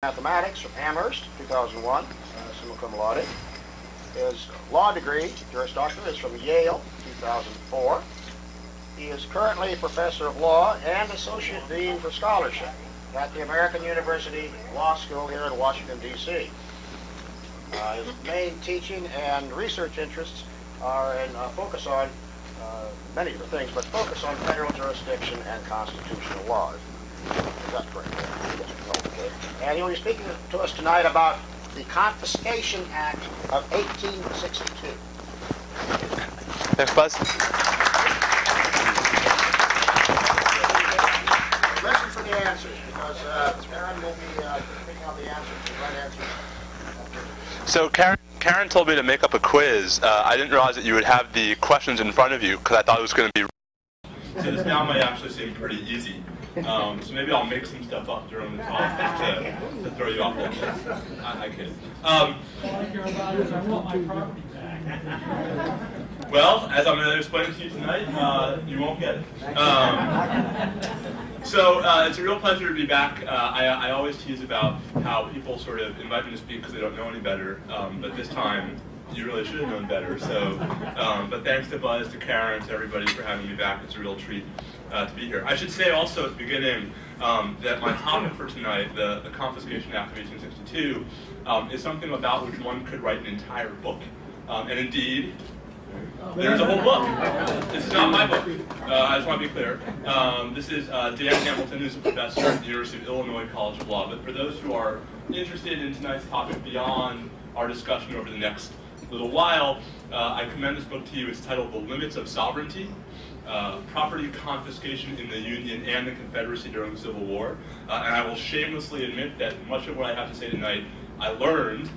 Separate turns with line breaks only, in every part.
Mathematics from Amherst, 2001, summa cum laude. His law degree, Juris Doctor, is from Yale, 2004. He is currently Professor of Law and Associate Dean for Scholarship at the American University Law School here in Washington, D.C. His main teaching and research interests are in focus on many other things, but focus on federal jurisdiction and constitutional laws. Is that correct? Yes. Okay. And he will be speaking to us tonight about the Confiscation Act of 1862.
Thanks, Buzz.
Listen for the answers, because Aaron will be picking out the answers, the right answers.
So Karen told me to make up a quiz. I didn't realize that you would have the questions in front of you, because I thought it was going to be...
So this now might actually seem pretty easy. So maybe I'll make some stuff up during the talk just to throw you off the list. I kid. All I care about is I want my property back. Well, as I'm going to explain to you tonight, you won't get it. So it's a real pleasure to be back. I always tease about how people sort of invite me to speak because they don't know any better, but this time you really should have known better. So, but thanks to Buzz, to Karen, to everybody for having me back. It's a real treat to be here. I should say also at the beginning that my topic for tonight, the Confiscation Act of 1862, is something about which one could write an entire book. And indeed, there's a whole book. This is not my book. I just want to be clear. This is Dan Hamilton, who's a professor at the University of Illinois College of Law. But for those who are interested in tonight's topic beyond our discussion over the next little while, I commend this book to you. It's titled The Limits of Sovereignty, Property Confiscation in the Union and the Confederacy During the Civil War. And I will shamelessly admit that much of what I have to say tonight I learned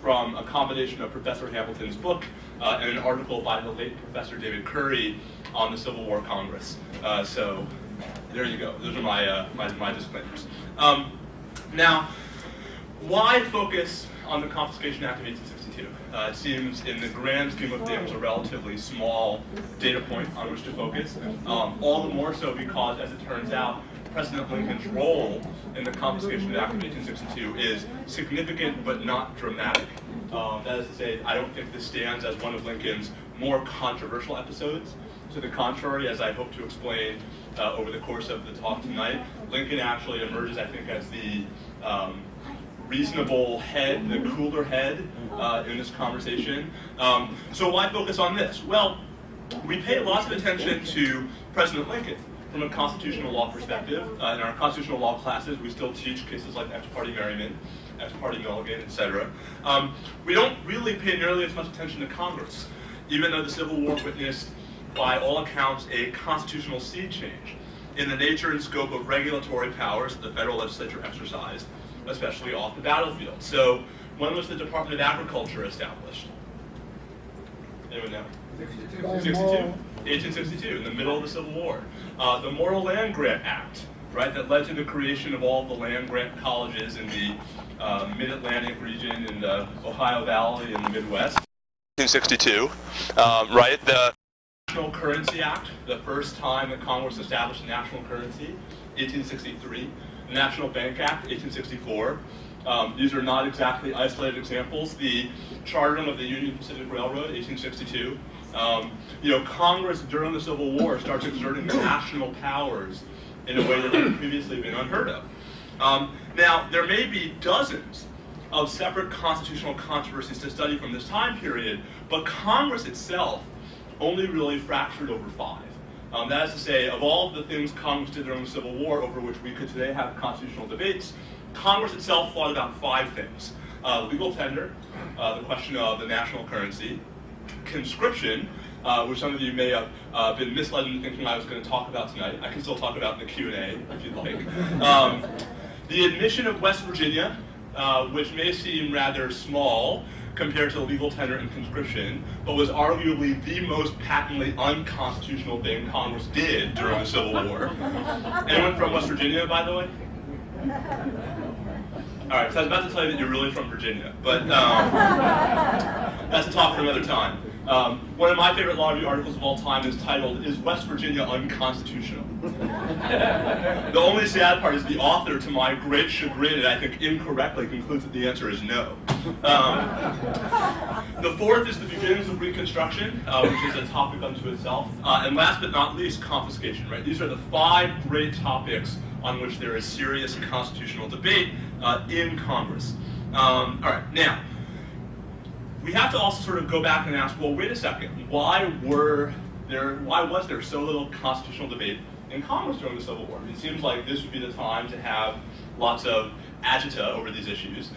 from a combination of Professor Hamilton's book and an article by the late Professor David Curry on the Civil War Congress. So there you go. Those are my disclaimers. Now, why focus on the Confiscation Act of 1862? It seems, in the grand scheme of things, a relatively small data point on which to focus. All the more so because, as it turns out, President Lincoln's role in the Confiscation Act of 1862 is significant but not dramatic. That is to say, I don't think this stands as one of Lincoln's more controversial episodes. To the contrary, as I hope to explain over the course of the talk tonight, Lincoln actually emerges, I think, as the reasonable head, the cooler head in this conversation. So why focus on this? Well, we pay lots of attention to President Lincoln from a constitutional law perspective. In our constitutional law classes, we still teach cases like ex parte Merryman, ex parte Milligan, etc. We don't really pay nearly as much attention to Congress, even though the Civil War witnessed, by all accounts, a constitutional sea change in the nature and scope of regulatory powers that the federal legislature exercised, especially off the battlefield. So, when was the Department of Agriculture established? Anyone know? 1862, in the middle of the Civil War. The Morrill Land Grant Act, right, that led to the creation of all the land grant colleges in the mid-Atlantic region, in the Ohio Valley, in the Midwest.
1862, right? The
National Currency Act, the first time that Congress established a national currency, 1863. The National Bank Act, 1864. These are not exactly isolated examples. The chartering of the Union Pacific Railroad, 1862. Congress during the Civil War starts exerting national powers in a way that had previously been unheard of. Now, there may be dozens of separate constitutional controversies to study from this time period, but Congress itself only really fractured over 5. That is to say, of all of the things Congress did during the Civil War, over which we could today have constitutional debates, Congress itself fought about 5 things. Legal tender, the question of the national currency, conscription, which some of you may have been misled into thinking I was going to talk about tonight. I can still talk about in the Q&A if you'd like. The admission of West Virginia, which may seem rather small compared to legal tender and conscription, but was arguably the most patently unconstitutional thing Congress did during the Civil War. Anyone from West Virginia, by the way? All right, so I was about to tell you that you're really from Virginia, but that's a talk for another time. One of my favorite law review articles of all time is titled, "Is West Virginia Unconstitutional?" The only sad part is the author, to my great chagrin, and I think incorrectly, concludes that the answer is no. The fourth is the beginnings of Reconstruction, which is a topic unto itself. And last but not least, confiscation, right? These are the 5 great topics on which there is serious constitutional debate in Congress. All right, now, we have to also sort of go back and ask, well, wait a second, why was there so little constitutional debate in Congress during the Civil War? It seems like this would be the time to have lots of agita over these issues.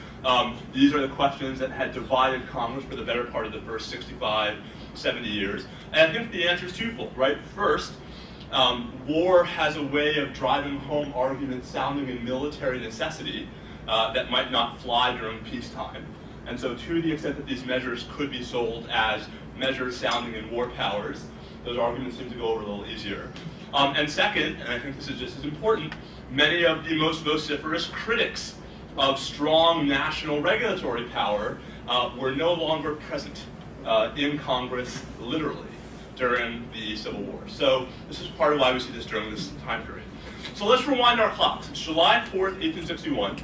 These are the questions that had divided Congress for the better part of the first 65, 70 years. And I think the answer is twofold, right? First, war has a way of driving home arguments sounding in military necessity that might not fly during peacetime. And so to the extent that these measures could be sold as measures sounding in war powers, those arguments seem to go over a little easier. And second, and I think this is just as important, many of the most vociferous critics of strong national regulatory power were no longer present in Congress, literally, during the Civil War. So this is part of why we see this during this time period. So let's rewind our clocks. It's July 4th, 1861.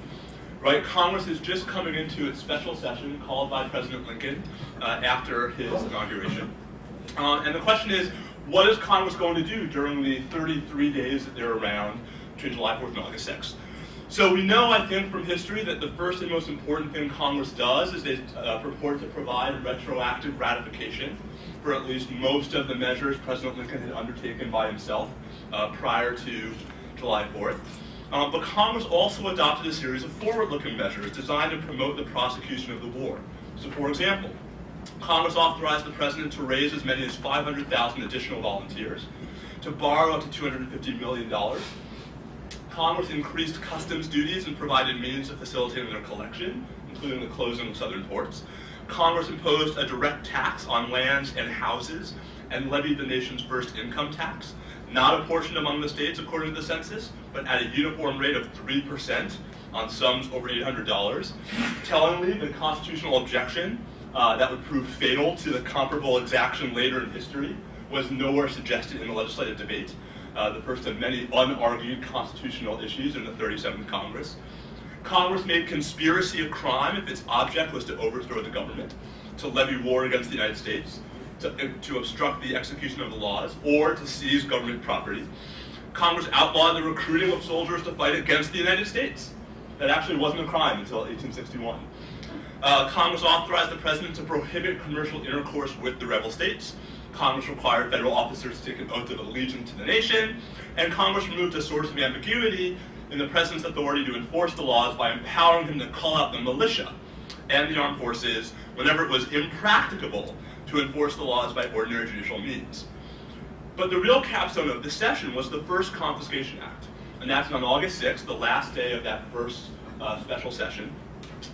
Right, Congress is just coming into its special session called by President Lincoln after his inauguration. And the question is, what is Congress going to do during the 33 days that they're around between July 4th and August 6th? So we know, I think, from history that the first and most important thing Congress does is they purport to provide retroactive ratification for at least most of the measures President Lincoln had undertaken by himself prior to July 4th. But Congress also adopted a series of forward-looking measures designed to promote the prosecution of the war. So for example, Congress authorized the President to raise as many as 500,000 additional volunteers, to borrow up to $250 million. Congress increased customs duties and provided means of facilitating their collection, including the closing of southern ports. Congress imposed a direct tax on lands and houses and levied the nation's first income tax, not apportioned among the states according to the census, but at a uniform rate of 3% on sums over $800. Tellingly, the constitutional objection that would prove fatal to the comparable exaction later in history was nowhere suggested in the legislative debate, the first of many unargued constitutional issues in the 37th Congress. Congress made conspiracy a crime if its object was to overthrow the government, to levy war against the United States, to obstruct the execution of the laws, or to seize government property. Congress outlawed the recruiting of soldiers to fight against the United States. That actually wasn't a crime until 1861. Congress authorized the President to prohibit commercial intercourse with the rebel states. Congress required federal officers to take an oath of allegiance to the nation. And Congress removed a source of ambiguity in the President's authority to enforce the laws by empowering him to call out the militia and the armed forces whenever it was impracticable to enforce the laws by ordinary judicial means. But the real capstone of this session was the first Confiscation Act, enacted on August 6th, the last day of that first special session,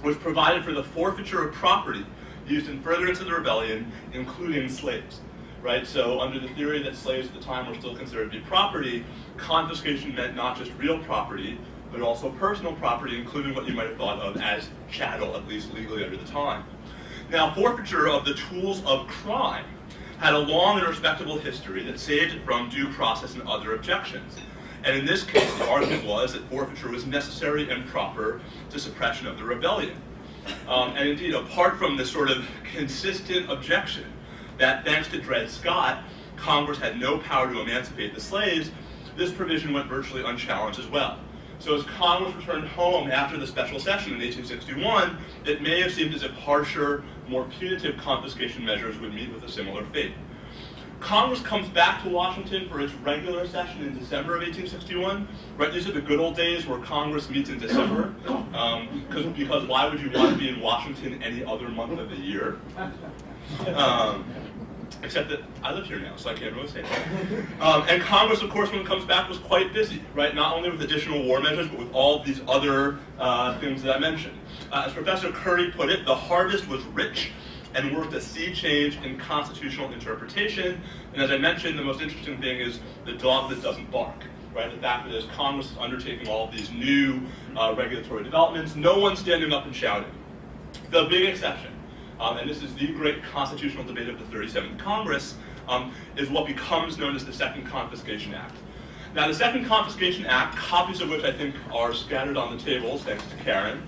which provided for the forfeiture of property used in furtherance of the rebellion, including slaves. Right? So under the theory that slaves at the time were still considered to be property, confiscation meant not just real property, but also personal property, including what you might have thought of as chattel, at least legally under the time. Now, forfeiture of the tools of crime had a long and respectable history that saved it from due process and other objections. And in this case, the argument was that forfeiture was necessary and proper to suppression of the rebellion. And indeed, apart from this sort of consistent objection that thanks to Dred Scott, Congress had no power to emancipate the slaves, this provision went virtually unchallenged as well. So as Congress returned home after the special session in 1861, it may have seemed as if harsher, more punitive confiscation measures would meet with a similar fate. Congress comes back to Washington for its regular session in December of 1861. Right, these are the good old days where Congress meets in December, because why would you want to be in Washington any other month of the year? Except that I live here now, so I can't really say that. And Congress, of course, when it comes back, was quite busy, right? Not only with additional war measures, but with all these other things that I mentioned. As Professor Curry put it, the harvest was rich and worked a sea change in constitutional interpretation. And as I mentioned, the most interesting thing is the dog that doesn't bark, right? The fact that as Congress is undertaking all of these new regulatory developments, no one's standing up and shouting. The big exception and this is the great constitutional debate of the 37th Congress, is what becomes known as the Second Confiscation Act. Now, the Second Confiscation Act, copies of which I think are scattered on the tables, thanks to Karen,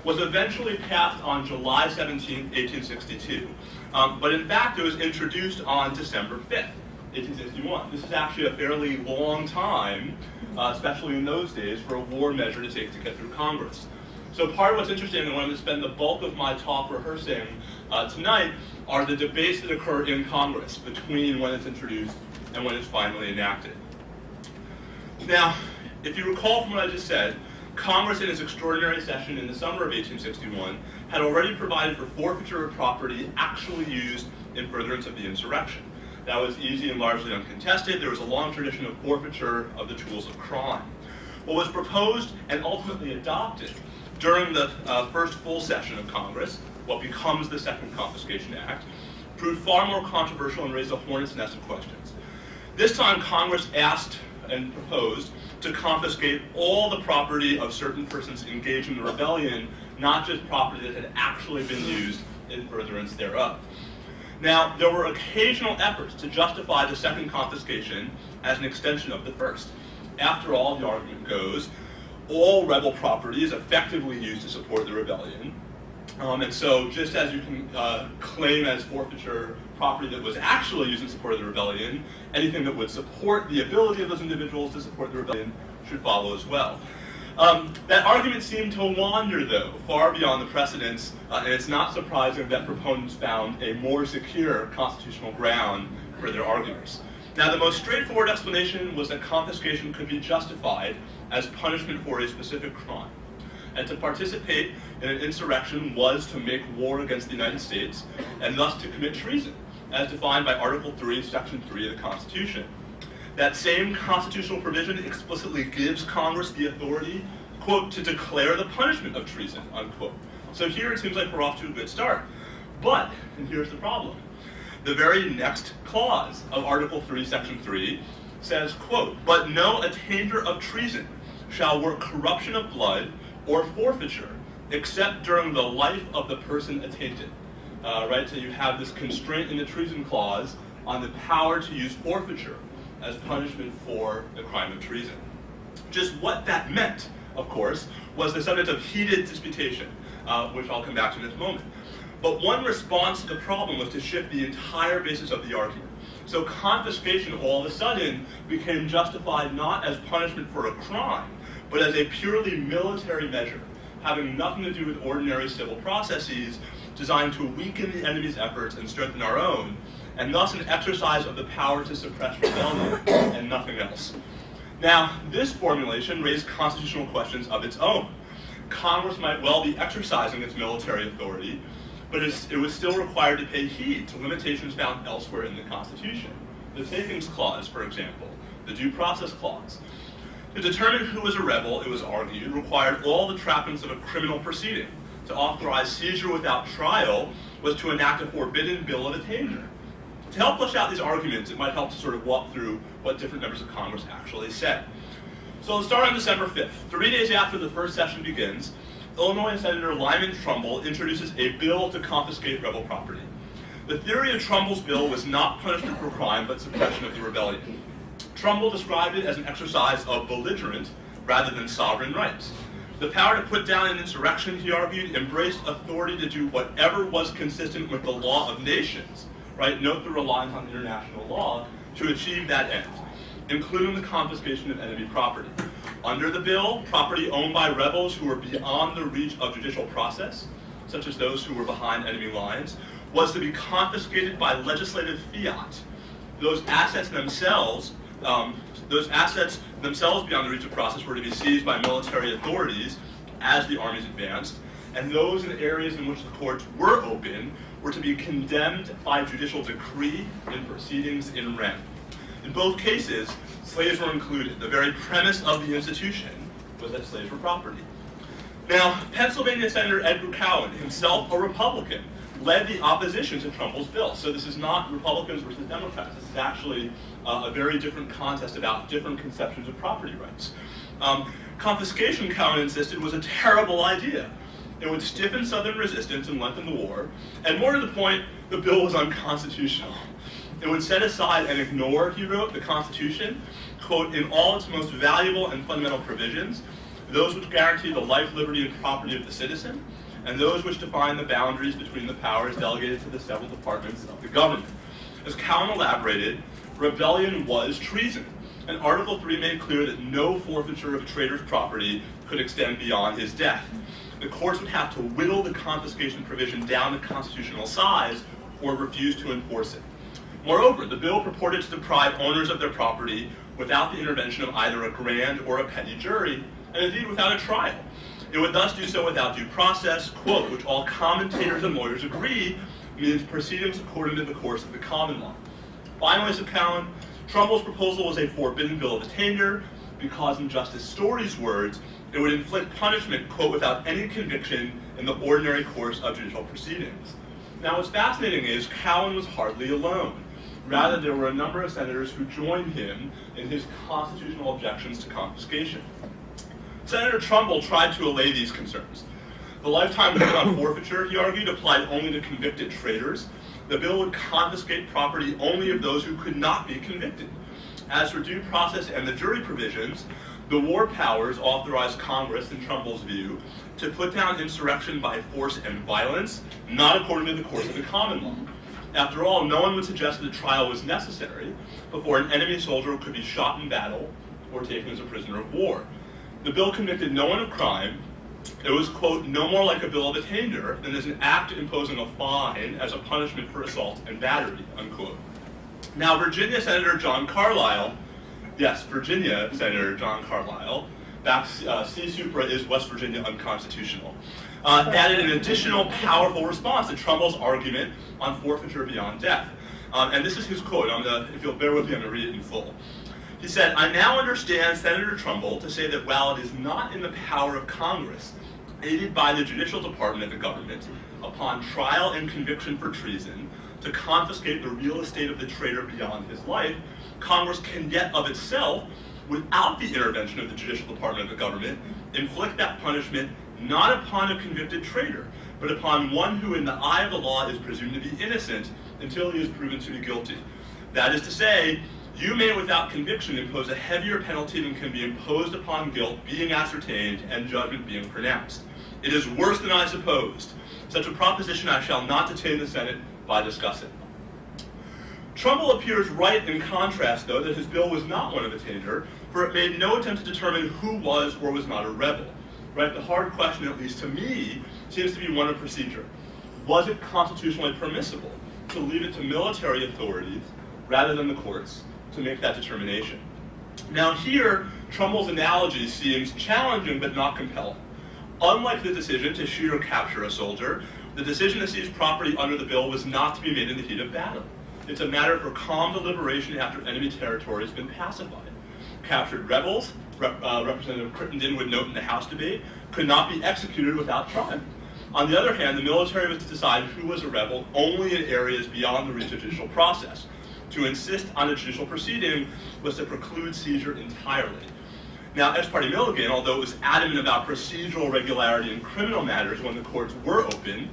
was eventually passed on July 17, 1862. But in fact, it was introduced on December 5th, 1861. This is actually a fairly long time, especially in those days, for a war measure to take to get through Congress. So part of what's interesting, and what I'm going to spend the bulk of my talk rehearsing tonight, are the debates that occur in Congress between when it's introduced and when it's finally enacted. Now, if you recall from what I just said, Congress in its extraordinary session in the summer of 1861 had already provided for forfeiture of property actually used in furtherance of the insurrection. That was easy and largely uncontested. There was a long tradition of forfeiture of the tools of crime. What was proposed and ultimately adopted during the first full session of Congress, what becomes the Second Confiscation Act, proved far more controversial and raised a hornet's nest of questions. This time, Congress asked and proposed to confiscate all the property of certain persons engaged in the rebellion, not just property that had actually been used in furtherance thereof. Now, there were occasional efforts to justify the second confiscation as an extension of the first. After all, the argument goes, all rebel property is effectively used to support the rebellion. And so just as you can claim as forfeiture property that was actually used in support of the rebellion, anything that would support the ability of those individuals to support the rebellion should follow as well. That argument seemed to wander, though, far beyond the precedents, and it's not surprising that proponents found a more secure constitutional ground for their arguments. Now, the most straightforward explanation was that confiscation could be justified as punishment for a specific crime. And to participate in an insurrection was to make war against the United States, and thus to commit treason, as defined by Article 3, Section 3 of the Constitution. That same constitutional provision explicitly gives Congress the authority, quote, to declare the punishment of treason, unquote. So here it seems like we're off to a good start. But, and here's the problem, the very next clause of Article 3, Section 3 says, quote, but no attainder of treason shall work corruption of blood or forfeiture, except during the life of the person attainted. Right, so you have this constraint in the treason clause on the power to use forfeiture as punishment for the crime of treason. Just what that meant, of course, was the subject of heated disputation, which I'll come back to in a moment. But one response to the problem was to shift the entire basis of the argument. So confiscation all of a sudden became justified not as punishment for a crime, but as a purely military measure, having nothing to do with ordinary civil processes designed to weaken the enemy's efforts and strengthen our own, and thus an exercise of the power to suppress rebellion and nothing else. Now, this formulation raised constitutional questions of its own. Congress might well be exercising its military authority, but it was still required to pay heed to limitations found elsewhere in the Constitution. The Takings Clause, for example, the Due Process Clause. To determine who was a rebel, it was argued, required all the trappings of a criminal proceeding. To authorize seizure without trial was to enact a forbidden bill of attainder. To help flesh out these arguments, it might help to sort of walk through what different members of Congress actually said. So let's start on December 5th. 3 days after the first session begins, Illinois Senator Lyman Trumbull introduces a bill to confiscate rebel property. The theory of Trumbull's bill was not punishment for crime, but suppression of the rebellion. Trumbull described it as an exercise of belligerent rather than sovereign rights. The power to put down an insurrection, he argued, embraced authority to do whatever was consistent with the law of nations, right? Note the reliance on international law to achieve that end, including the confiscation of enemy property. Under the bill, property owned by rebels who were beyond the reach of judicial process, such as those who were behind enemy lines, was to be confiscated by legislative fiat. Those assets themselves beyond the reach of process were to be seized by military authorities as the armies advanced, and those in areas in which the courts were open were to be condemned by judicial decree in proceedings in rem. In both cases, slaves were included. The very premise of the institution was that slaves were property. Now, Pennsylvania Senator Edgar Cowan, himself a Republican, led the opposition to Trumbull's bill. So this is not Republicans versus Democrats. This is actually a very different contest about different conceptions of property rights. Confiscation, Cowan insisted, was a terrible idea. It would stiffen Southern resistance and lengthen the war. And more to the point, the bill was unconstitutional. It would set aside and ignore, he wrote, the Constitution, quote, in all its most valuable and fundamental provisions, those which guarantee the life, liberty, and property of the citizen, and those which define the boundaries between the powers delegated to the several departments of the government. As Cowan elaborated, rebellion was treason, and Article 3 made clear that no forfeiture of a traitor's property could extend beyond his death. The courts would have to whittle the confiscation provision down to constitutional size or refuse to enforce it. Moreover, the bill purported to deprive owners of their property without the intervention of either a grand or a petty jury, and indeed without a trial. It would thus do so without due process, quote, which all commentators and lawyers agree means proceedings according to the course of the common law. Finally, said Cowan, Trumbull's proposal was a forbidden bill of attainder because, in Justice Story's words, it would inflict punishment, quote, without any conviction in the ordinary course of judicial proceedings. Now, what's fascinating is Cowan was hardly alone. Rather, there were a number of senators who joined him in his constitutional objections to confiscation. Senator Trumbull tried to allay these concerns. The lifetime limit on forfeiture, he argued, applied only to convicted traitors. The bill would confiscate property only of those who could not be convicted. As for due process and the jury provisions, the war powers authorized Congress, in Trumbull's view, to put down insurrection by force and violence, not according to the course of the common law. After all, no one would suggest that a trial was necessary before an enemy soldier could be shot in battle or taken as a prisoner of war. The bill convicted no one of crime. It was, quote, no more like a bill of attainder than as an act imposing a fine as a punishment for assault and battery, unquote. Now, Virginia Senator John Carlisle, yes, Virginia Senator John Carlisle, back C. Supra is West Virginia unconstitutional, added an additional powerful response to Trumbull's argument on forfeiture beyond death. And this is his quote. If you'll bear with me, I'm going to read it in full. He said, I now understand Senator Trumbull to say that while it is not in the power of Congress, aided by the judicial department of the government, upon trial and conviction for treason, to confiscate the real estate of the traitor beyond his life, Congress can yet of itself, without the intervention of the judicial department of the government, inflict that punishment not upon a convicted traitor, but upon one who in the eye of the law is presumed to be innocent until he is proven to be guilty. That is to say, you may without conviction impose a heavier penalty than can be imposed upon guilt being ascertained and judgment being pronounced. It is worse than I supposed. Such a proposition I shall not detain the Senate by discussing. Trumbull appears right in contrast, though, that his bill was not one of attainder, for it made no attempt to determine who was or was not a rebel. Right? The hard question, at least to me, seems to be one of procedure. Was it constitutionally permissible to leave it to military authorities rather than the courts to make that determination? Now here, Trumbull's analogy seems challenging but not compelling. Unlike the decision to shoot or capture a soldier, the decision to seize property under the bill was not to be made in the heat of battle. It's a matter for calm deliberation after enemy territory has been pacified. Captured rebels, Representative Crittenden would note in the House debate, could not be executed without trial. On the other hand, the military was to decide who was a rebel only in areas beyond the reach of judicial process. To insist on a judicial proceeding was to preclude seizure entirely. Now, Ex parte Milligan, although it was adamant about procedural regularity in criminal matters when the courts were open,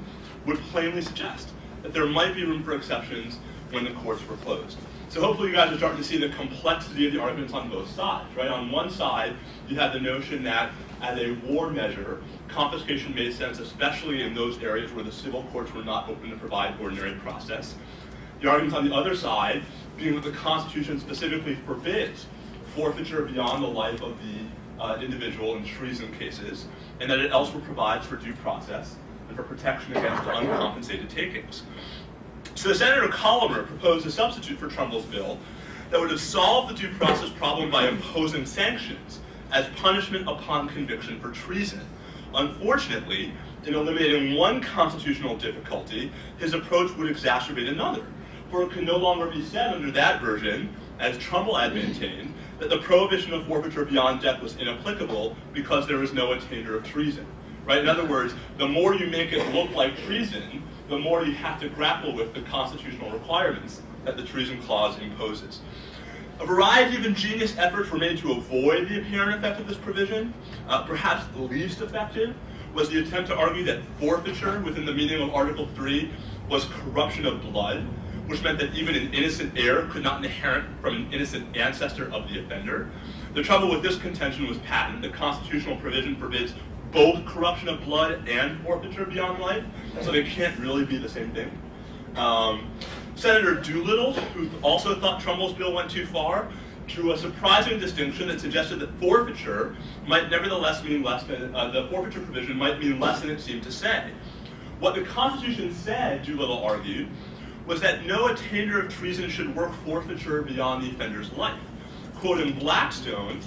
would plainly suggest that there might be room for exceptions when the courts were closed. So hopefully you guys are starting to see the complexity of the arguments on both sides, right? On one side, you had the notion that as a war measure, confiscation made sense, especially in those areas where the civil courts were not open to provide ordinary process. The argument on the other side being that the Constitution specifically forbids forfeiture beyond the life of the individual in treason cases, and that it elsewhere provides for due process and for protection against uncompensated takings. So Senator Collamer proposed a substitute for Trumbull's bill that would have solved the due process problem by imposing sanctions as punishment upon conviction for treason. Unfortunately, in eliminating one constitutional difficulty, his approach would exacerbate another, for it could no longer be said under that version, as Trumbull had maintained, that the prohibition of forfeiture beyond death was inapplicable because there was no attainder of treason. Right? In other words, the more you make it look like treason, the more you have to grapple with the constitutional requirements that the treason clause imposes. A variety of ingenious efforts were made to avoid the apparent effect of this provision. Perhaps the least effective was the attempt to argue that forfeiture within the meaning of Article 3 was corruption of blood, which meant that even an innocent heir could not inherit from an innocent ancestor of the offender. The trouble with this contention was patent. The constitutional provision forbids both corruption of blood and forfeiture beyond life, so they can't really be the same thing. Senator Doolittle, who also thought Trumbull's bill went too far, drew a surprising distinction that suggested that forfeiture might nevertheless mean less than, the forfeiture provision might mean less than it seemed to say. What the Constitution said, Doolittle argued, was that no attainder of treason should work forfeiture beyond the offender's life. Quoting Blackstone,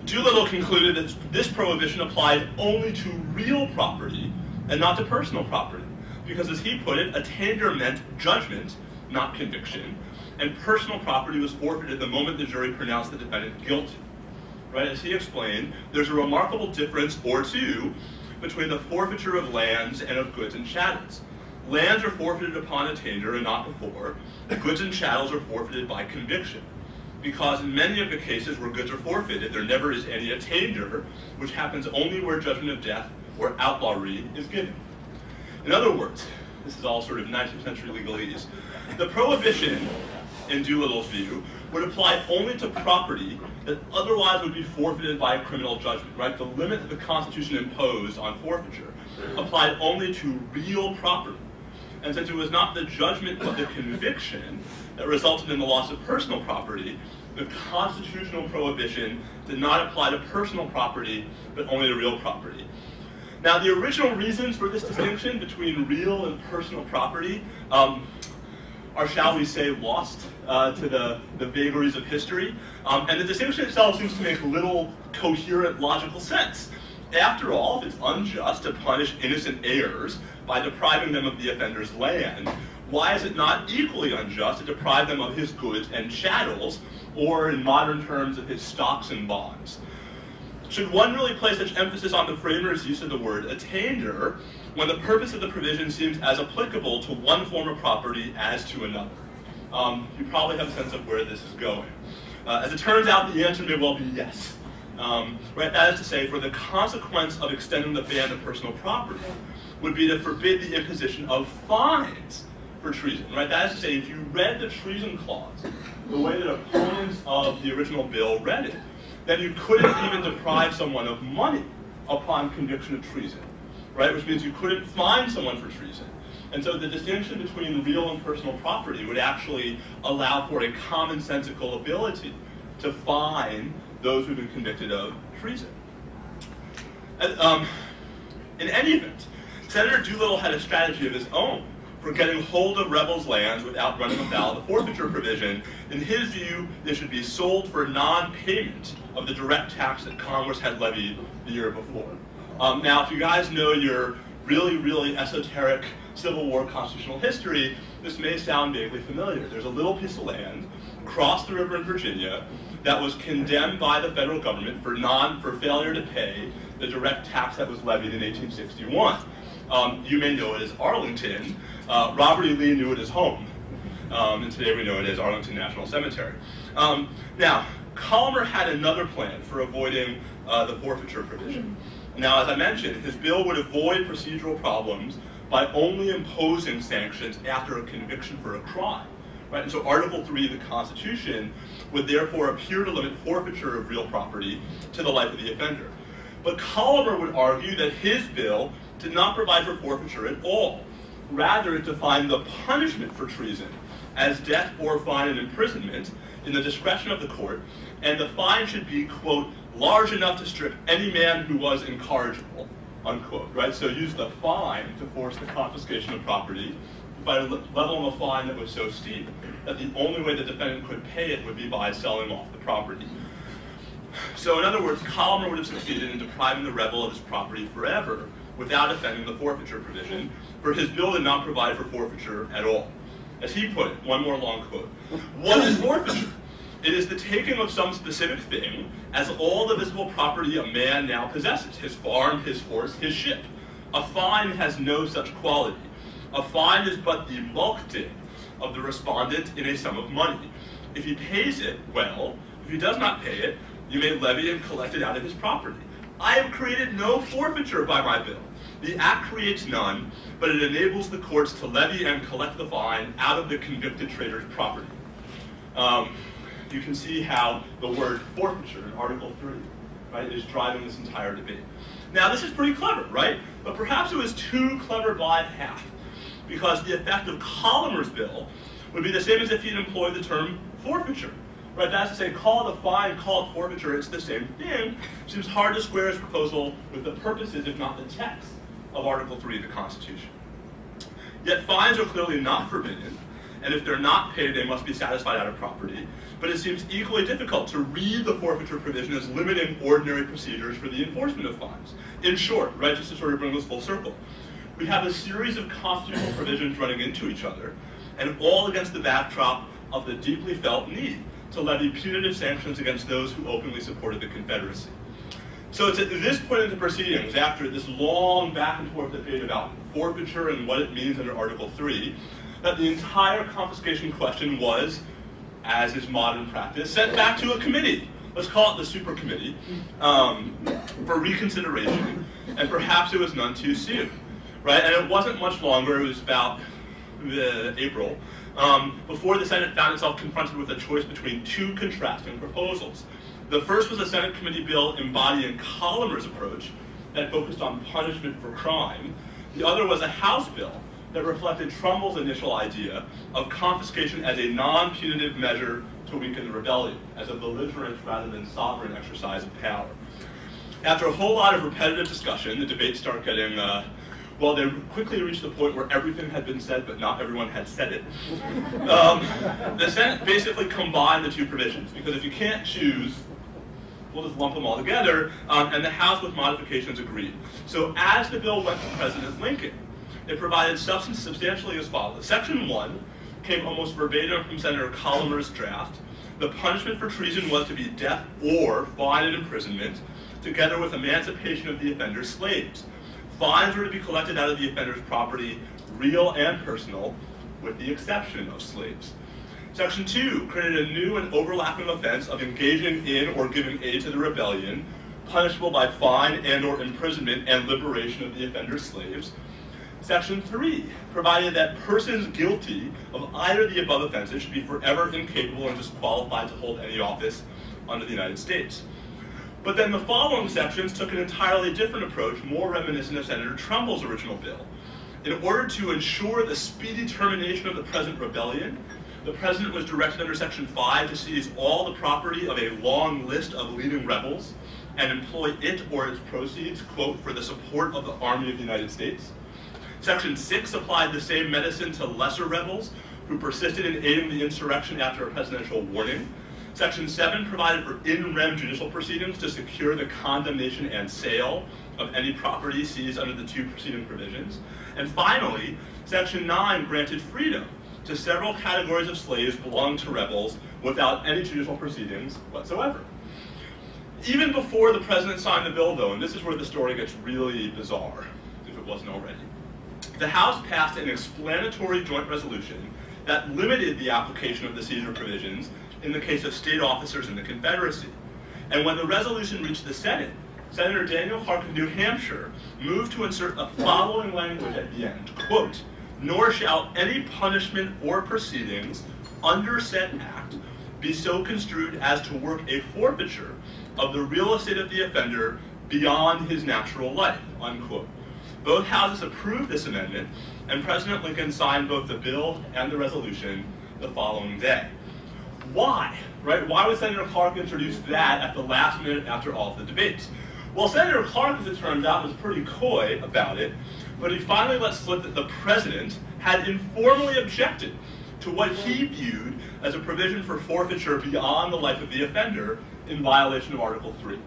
Doolittle concluded that this prohibition applied only to real property and not to personal property, because as he put it, attainder meant judgment, not conviction, and personal property was forfeited the moment the jury pronounced the defendant guilty. Right? As he explained, there's a remarkable difference or two between the forfeiture of lands and of goods and chattels. Lands are forfeited upon attainder and not before. Goods and chattels are forfeited by conviction. Because in many of the cases where goods are forfeited, there never is any attainder, which happens only where judgment of death or outlawry is given. In other words, this is all sort of 19th century legalese, the prohibition, in Doolittle's view, would apply only to property that otherwise would be forfeited by a criminal judgment, right? The limit that the Constitution imposed on forfeiture applied only to real property. And since it was not the judgment but the conviction that resulted in the loss of personal property, the constitutional prohibition did not apply to personal property, but only to real property. Now, the original reasons for this distinction between real and personal property are, shall we say, lost to the vagaries of history. And the distinction itself seems to make little coherent logical sense. After all, if it's unjust to punish innocent heirs by depriving them of the offender's land, why is it not equally unjust to deprive them of his goods and chattels, or in modern terms, of his stocks and bonds? Should one really place such emphasis on the framers' use of the word attainder when the purpose of the provision seems as applicable to one form of property as to another? You probably have a sense of where this is going. As it turns out, the answer may well be yes. Right? That is to say, for the consequence of extending the ban to personal property would be to forbid the imposition of fines for treason. Right? That is to say, if you read the treason clause the way that opponents of the original bill read it, then you couldn't even deprive someone of money upon conviction of treason, right? Which means you couldn't fine someone for treason. And so the distinction between real and personal property would actually allow for a commonsensical ability to fine those who've been convicted of treason. In any event, Senator Doolittle had a strategy of his own for getting hold of rebels' lands without running afoul of the forfeiture provision. In his view, they should be sold for non-payment of the direct tax that Congress had levied the year before. Now, if you guys know your really, really esoteric Civil War constitutional history, this may sound vaguely familiar. There's a little piece of land across the river in Virginia that was condemned by the federal government for failure to pay the direct tax that was levied in 1861. You may know it as Arlington. Robert E. Lee knew it as home. And today we know it as Arlington National Cemetery. Now, Collamer had another plan for avoiding the forfeiture provision. Now, as I mentioned, his bill would avoid procedural problems by only imposing sanctions after a conviction for a crime. Right? And so Article 3 of the Constitution would therefore appear to limit forfeiture of real property to the life of the offender. But Collamer would argue that his bill did not provide for forfeiture at all. Rather, it defined the punishment for treason as death or fine and imprisonment in the discretion of the court, and the fine should be, quote, large enough to strip any man who was incorrigible, unquote, right? So use the fine to force the confiscation of property by leveling a fine that was so steep that the only way the defendant could pay it would be by selling off the property. So in other words, Collamer would have succeeded in depriving the rebel of his property forever without offending the forfeiture provision, for his bill did not provide for forfeiture at all. As he put it, one more long quote, "What is forfeiture? It is the taking of some specific thing as all the visible property a man now possesses, his farm, his horse, his ship. A fine has no such quality. A fine is but the mulcting of the respondent in a sum of money. If he pays it, well. If he does not pay it, you may levy and collect it out of his property. I have created no forfeiture by my bill. The act creates none, but it enables the courts to levy and collect the fine out of the convicted trader's property. You can see how the word forfeiture in Article 3, right, is driving this entire debate. Now, this is pretty clever, right? But perhaps it was too clever by half, because the effect of Colomer's bill would be the same as if he'd employed the term forfeiture. Right, that's to say, call it a fine, call it forfeiture, it's the same thing. It seems hard to square his proposal with the purposes, if not the text, of Article 3 of the Constitution. Yet fines are clearly not forbidden, and if they're not paid, they must be satisfied out of property. But it seems equally difficult to read the forfeiture provision as limiting ordinary procedures for the enforcement of fines. In short, right, just to sort of bring this full circle, we have a series of constitutional provisions running into each other, and all against the backdrop of the deeply felt need to levy punitive sanctions against those who openly supported the Confederacy. So it's at this point in the proceedings, after this long back and forth debate about forfeiture and what it means under Article 3, that the entire confiscation question was, as is modern practice, sent back to a committee. Let's call it the super committee, for reconsideration, and perhaps it was none too soon, right? And it wasn't much longer, it was about April, before the Senate found itself confronted with a choice between two contrasting proposals. The first was a Senate committee bill embodying Colomer's approach that focused on punishment for crime. The other was a House bill that reflected Trumbull's initial idea of confiscation as a non-punitive measure to weaken the rebellion, as a belligerent rather than sovereign exercise of power. After a whole lot of repetitive discussion, the debates start getting, well, they quickly reached the point where everything had been said, but not everyone had said it. The Senate basically combined the two provisions, because if you can't choose, we'll just lump them all together, and the House with modifications agreed. So as the bill went to President Lincoln, it provided substance substantially as follows. Section 1 came almost verbatim from Senator Colomer's draft. The punishment for treason was to be death or fine and imprisonment, together with emancipation of the offender's slaves. Fines were to be collected out of the offender's property, real and personal, with the exception of slaves. Section 2 created a new and overlapping offense of engaging in or giving aid to the rebellion, punishable by fine and or imprisonment and liberation of the offender's slaves. Section 3 provided that persons guilty of either of the above offenses should be forever incapable and disqualified to hold any office under the United States. But then the following sections took an entirely different approach, more reminiscent of Senator Trumbull's original bill. In order to ensure the speedy termination of the present rebellion, the President was directed under Section 5 to seize all the property of a long list of leading rebels and employ it or its proceeds, quote, for the support of the Army of the United States. Section 6 applied the same medicine to lesser rebels who persisted in aiding the insurrection after a presidential warning. Section 7 provided for in rem judicial proceedings to secure the condemnation and sale of any property seized under the two preceding provisions. And finally, Section 9 granted freedom to several categories of slaves belonging to rebels without any judicial proceedings whatsoever. Even before the President signed the bill, though, and this is where the story gets really bizarre, if it wasn't already, the House passed an explanatory joint resolution that limited the application of the seizure provisions in the case of state officers in the Confederacy. And when the resolution reached the Senate, Senator Daniel Clark of New Hampshire moved to insert the following language at the end, quote, "Nor shall any punishment or proceedings under said act be so construed as to work a forfeiture of the real estate of the offender beyond his natural life," unquote. Both houses approved this amendment, and President Lincoln signed both the bill and the resolution the following day. Why? Right? Why would Senator Clark introduce that at the last minute after all of the debates? Well, Senator Clark, as it turns out, was pretty coy about it, but he finally let slip that the President had informally objected to what he viewed as a provision for forfeiture beyond the life of the offender in violation of Article 3.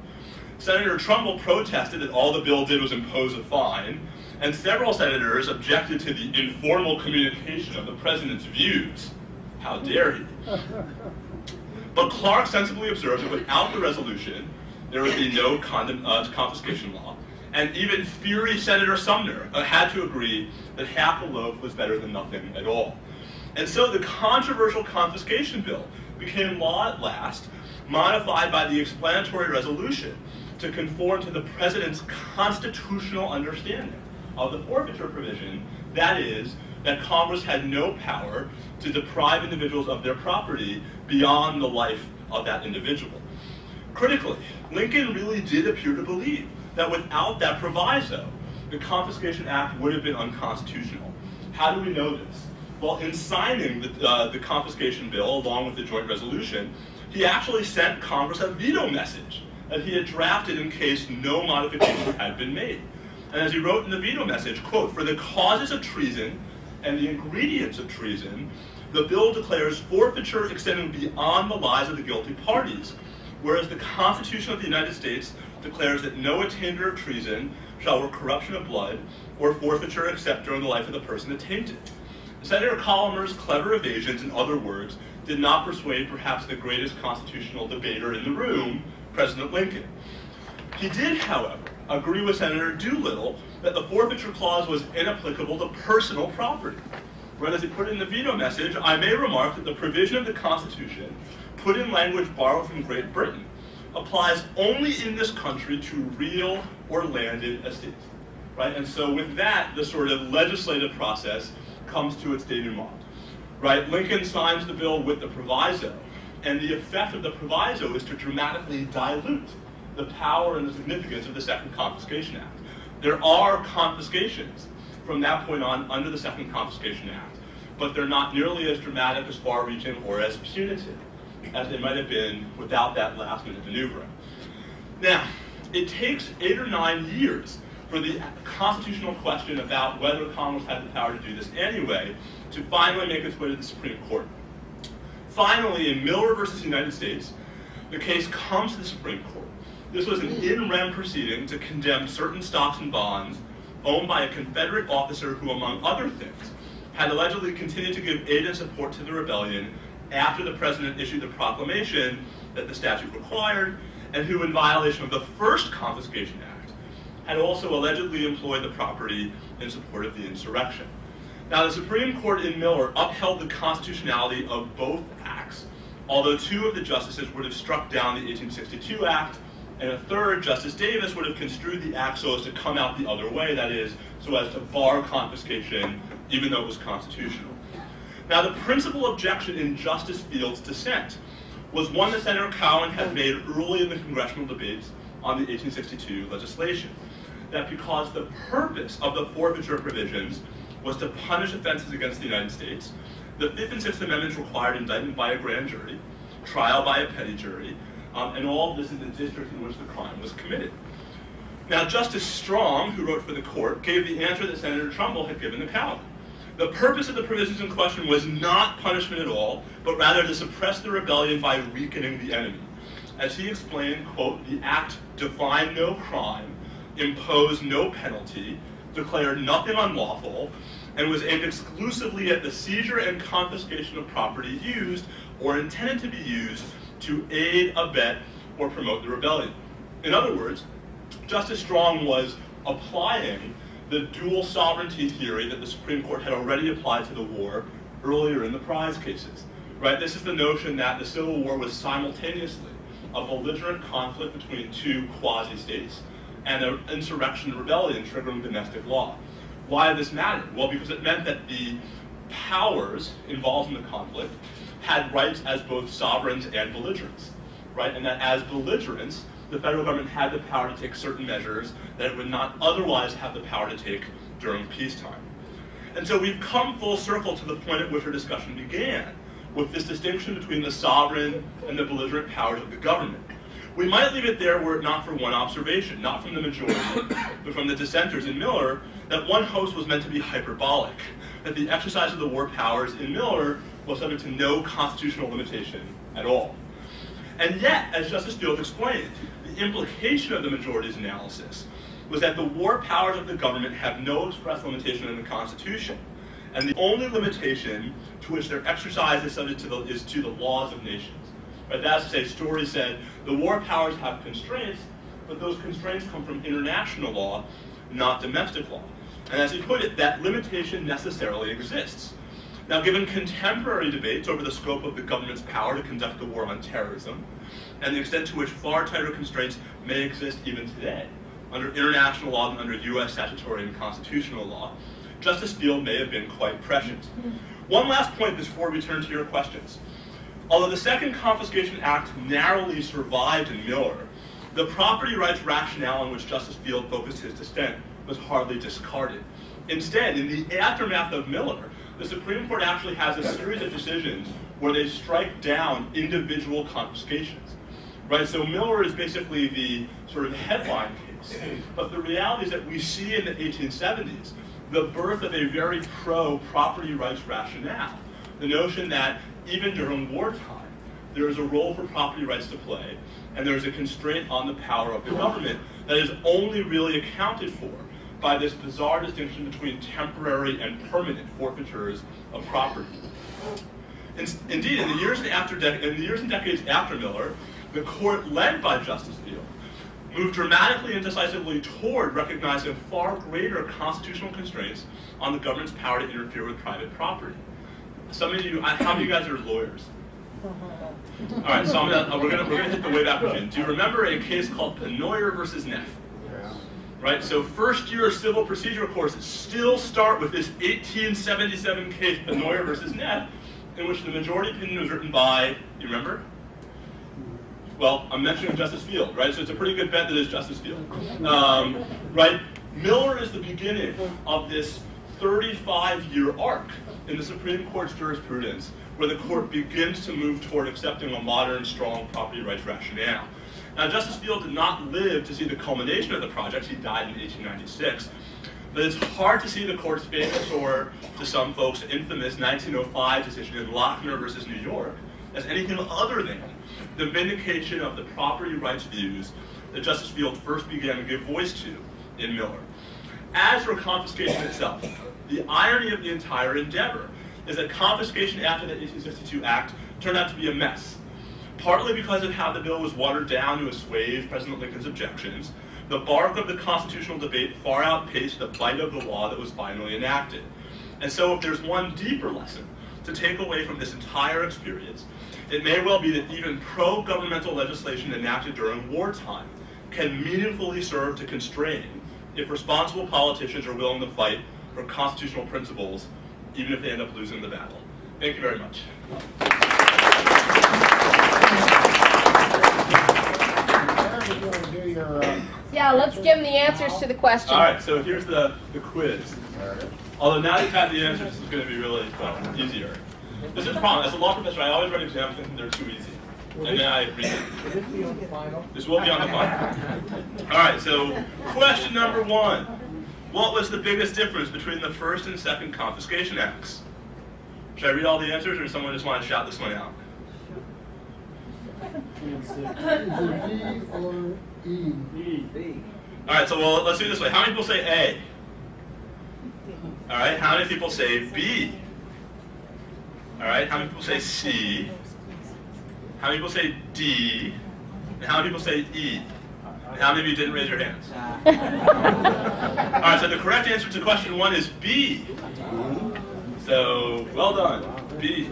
Senator Trumbull protested that all the bill did was impose a fine, and several senators objected to the informal communication of the President's views. How dare he? But Clark sensibly observed that without the resolution, there would be no confiscation law, and even fiery Senator Sumner had to agree that half a loaf was better than nothing at all. And so the controversial confiscation bill became law at last, modified by the explanatory resolution to conform to the president's constitutional understanding of the forfeiture provision, that is, that Congress had no power to deprive individuals of their property beyond the life of that individual. Critically, Lincoln really did appear to believe that without that proviso, the Confiscation Act would have been unconstitutional. How do we know this? Well, in signing the confiscation bill along with the joint resolution, he actually sent Congress a veto message that he had drafted in case no modification had been made. And as he wrote in the veto message, quote, "For the causes of treason and the ingredients of treason, the bill declares forfeiture extending beyond the lives of the guilty parties, whereas the Constitution of the United States declares that no attainder of treason shall work corruption of blood or forfeiture except during the life of the person attainted." Senator Collamer's clever evasions, in other words, did not persuade perhaps the greatest constitutional debater in the room, President Lincoln. He did, however, agree with Senator Doolittle that the forfeiture clause was inapplicable to personal property. Right, as he put in the veto message, "I may remark that the provision of the Constitution, put in language borrowed from Great Britain, applies only in this country to real or landed estates." Right, and so with that, the sort of legislative process comes to its denouement. Right, Lincoln signs the bill with the proviso, and the effect of the proviso is to dramatically dilute the power and the significance of the Second Confiscation Act. There are confiscations from that point on under the Second Confiscation Act, but they're not nearly as dramatic, as far-reaching, or as punitive as they might have been without that last-minute maneuver. Now, it takes 8 or 9 years for the constitutional question about whether Congress had the power to do this anyway to finally make its way to the Supreme Court. Finally, in Miller versus United States, the case comes to the Supreme Court. This was an in rem proceeding to condemn certain stocks and bonds owned by a Confederate officer who, among other things, had allegedly continued to give aid and support to the rebellion after the president issued the proclamation that the statute required, and who, in violation of the first Confiscation Act, had also allegedly employed the property in support of the insurrection. Now, the Supreme Court in Miller upheld the constitutionality of both acts, although 2 of the justices would have struck down the 1862 Act, and a third, Justice Davis, would have construed the act so as to come out the other way, that is, so as to bar confiscation, even though it was constitutional. Now, the principal objection in Justice Field's dissent was one that Senator Cowan had made early in the congressional debates on the 1862 legislation, that because the purpose of the forfeiture provisions was to punish offenses against the United States, the 5th and 6th Amendments required indictment by a grand jury, trial by a petty jury, and all of this in the district in which the crime was committed. Now, Justice Strong, who wrote for the court, gave the answer that Senator Trumbull had given the Cowan. The purpose of the provisions in question was not punishment at all, but rather to suppress the rebellion by weakening the enemy. As he explained, quote, "The act defined no crime, imposed no penalty, declared nothing unlawful, and was aimed exclusively at the seizure and confiscation of property used or intended to be used to aid, abet, or promote the rebellion." In other words, Justice Strong was applying the dual sovereignty theory that the Supreme Court had already applied to the war earlier in the prize cases. Right? This is the notion that the Civil War was simultaneously a belligerent conflict between 2 quasi-states and an insurrection rebellion triggering domestic law. Why did this matter? Well, because it meant that the powers involved in the conflict had rights as both sovereigns and belligerents, right? And that as belligerents, the federal government had the power to take certain measures that it would not otherwise have the power to take during peacetime. And so we've come full circle to the point at which our discussion began, with this distinction between the sovereign and the belligerent powers of the government. We might leave it there were it not for one observation, not from the majority, but from the dissenters in Miller, that one host was meant to be hyperbolic, that the exercise of the war powers in Miller was subject to no constitutional limitation at all. And yet, as Justice Field explained, the implication of the majority's analysis was that the war powers of the government have no express limitation in the Constitution, and the only limitation to which their exercise is subject to is to the laws of nations. Right? That's to say, Story said, the war powers have constraints, but those constraints come from international law, not domestic law. And as he put it, that limitation necessarily exists. Now, given contemporary debates over the scope of the government's power to conduct the war on terrorism, and the extent to which far tighter constraints may exist even today, under international law and under US statutory and constitutional law, Justice Field may have been quite prescient. One last point before we turn to your questions. Although the Second Confiscation Act narrowly survived in Miller, the property rights rationale on which Justice Field focused his dissent was hardly discarded. Instead, in the aftermath of Miller, the Supreme Court actually has a series of decisions where they strike down individual confiscations. Right? So Miller is basically the sort of headline case. But the reality is that we see in the 1870s the birth of a very pro-property rights rationale. The notion that even during wartime, there is a role for property rights to play, and there is a constraint on the power of the government that is only really accounted for by this bizarre distinction between temporary and permanent forfeitures of property. Indeed, in the years and decades after Miller, the court led by Justice Field moved dramatically and decisively toward recognizing far greater constitutional constraints on the government's power to interfere with private property. Some of you, how many of you guys are lawyers? All right, so we're gonna hit the way back machine. Do you remember a case called Pennoyer versus Neff?
Yeah.
Right, so first-year civil procedure courses still start with this 1877 case, Pennoyer versus Neff, in which the majority opinion was written by, you remember? Well, I'm mentioning Justice Field, right? So it's a pretty good bet that it's Justice Field. Right? Miller is the beginning of this 35-year arc in the Supreme Court's jurisprudence where the court begins to move toward accepting a modern, strong property rights rationale. Now, Justice Field did not live to see the culmination of the project. He died in 1896. But it's hard to see the court's famous, or to some folks, infamous 1905 decision in Lochner versus New York as anything other than the vindication of the property rights views that Justice Field first began to give voice to in Miller. As for confiscation itself, the irony of the entire endeavor is that confiscation after the 1862 Act turned out to be a mess, partly because of how the bill was watered down to assuage President Lincoln's objections. The bark of the constitutional debate far outpaced the bite of the law that was finally enacted. And so if there's one deeper lesson to take away from this entire experience, it may well be that even pro-governmental legislation enacted during wartime can meaningfully serve to constrain if responsible politicians are willing to fight for constitutional principles, even if they end up losing the battle. Thank you very much.
Yeah, let's give them the answers to the question.
All right, so here's the quiz. Although now you've had the answers, this is going to be really easier. This is a problem. As a law professor, I always write exams thinking they're too easy. And then I read them.
Will this be on the final?
This will be on the final. All right, so question number 1. What was the biggest difference between the first and second confiscation acts? Should I read all the answers, or does someone just want to shout this one out?
B or E? B.
All right, so well, let's do it this way. How many people say A? All right, how many people say B? All right, how many people say C? How many people say D? And how many people say E? And how many of you didn't raise your hands? All right, so the correct answer to question 1 is B. So, well done, B.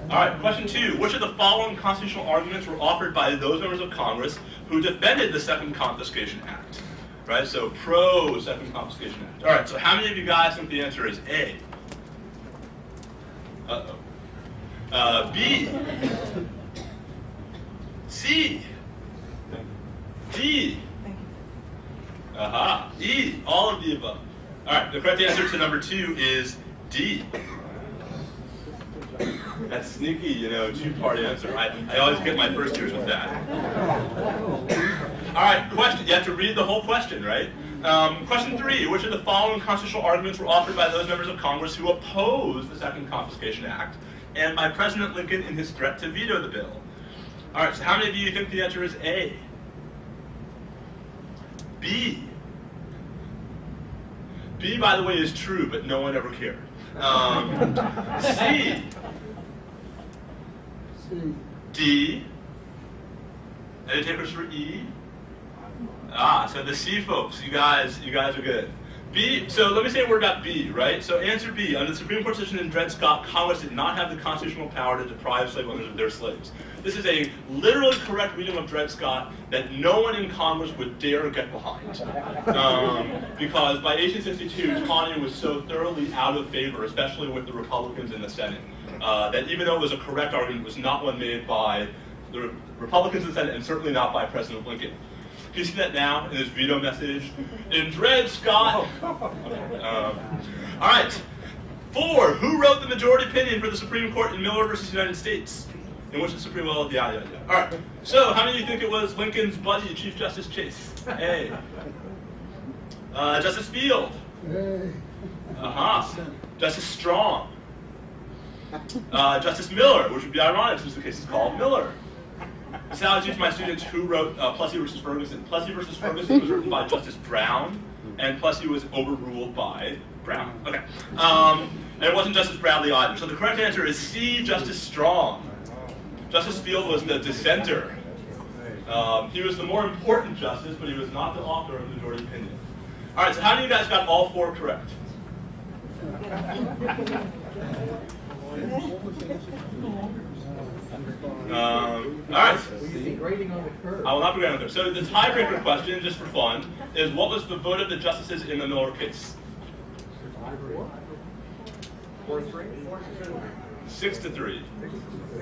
All right, question 2. Which of the following constitutional arguments were offered by those members of Congress who defended the Second Confiscation Act? Right, so pro-Second Confiscation Act. All right, so how many of you guys think the answer is A? Uh-oh. B. C. D. Aha. E. All of the above. All right, the correct answer to number 2 is D. That's sneaky, you know, 2-part answer. I always get my first years with that. All right, question. You have to read the whole question, right? Question 3. Which of the following constitutional arguments were offered by those members of Congress who opposed the Second Confiscation Act and by President Lincoln in his threat to veto the bill? All right, so how many of you think the answer is A? B. B, by the way, is true, but no one ever cared. C. D. Any takers for E? Ah, so the C folks, you guys are good. B, so let me say a word about B, right? So answer B, under the Supreme Court decision in Dred Scott, Congress did not have the constitutional power to deprive slave owners of their slaves. This is a literally correct reading of Dred Scott that no one in Congress would dare get behind. Because by 1862, Tawney was so thoroughly out of favor, especially with the Republicans in the Senate, that even though it was a correct argument, it was not one made by the Republicans in the Senate and certainly not by President Lincoln. You see that now in his veto message? In Dred Scott. All right. 4. Who wrote the majority opinion for the Supreme Court in Miller versus United States? In which the Supreme Court, yeah. All right. So, how many of you think it was Lincoln's buddy, Chief Justice Chase? A. Justice Field.
A.
Justice Strong. Justice Miller, which would be ironic since the case is called Miller. This is how I teach my students who wrote Plessy versus Ferguson. Plessy versus Ferguson was written by Justice Brown, and Plessy was overruled by Brown. Okay. And it wasn't Justice Bradley either. So the correct answer is C, Justice Strong. Justice Field was the dissenter. He was the more important justice, but he was not the author of the majority opinion. All right, so how many of you guys got all 4 correct? All right.
Grading on the curve.
I will not be grading on the curve. So the tiebreaker question, just for fun, is what was the vote of the justices in the Miller case? 6-3.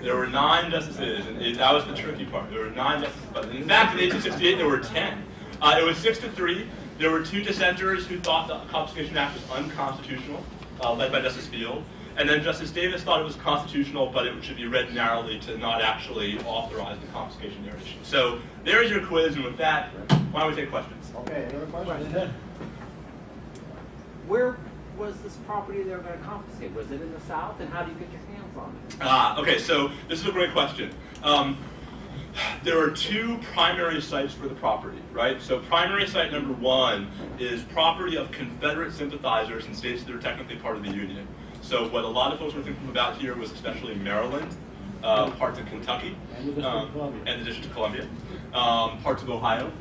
There were 9 justices, and that was the tricky part. There were 9 justices, but in fact, in 1868 there were 10. It was 6-3. There were 2 dissenters who thought the Confiscation Act was unconstitutional, led by Justice Field. And then Justice Davis thought it was constitutional, but it should be read narrowly to not actually authorize the confiscation narration. So there's your quiz, and with that, why don't we take questions?
Okay, any other questions?
Where was this property they were going to confiscate? Was it in the South, and how do you get your hands on it?
Okay, so this is a great question. There are 2 primary sites for the property, right? So primary site number 1 is property of Confederate sympathizers in states that are technically part of the Union. So what a lot of folks were thinking about here was especially Maryland, parts of Kentucky, and the District of Columbia, parts of Ohio,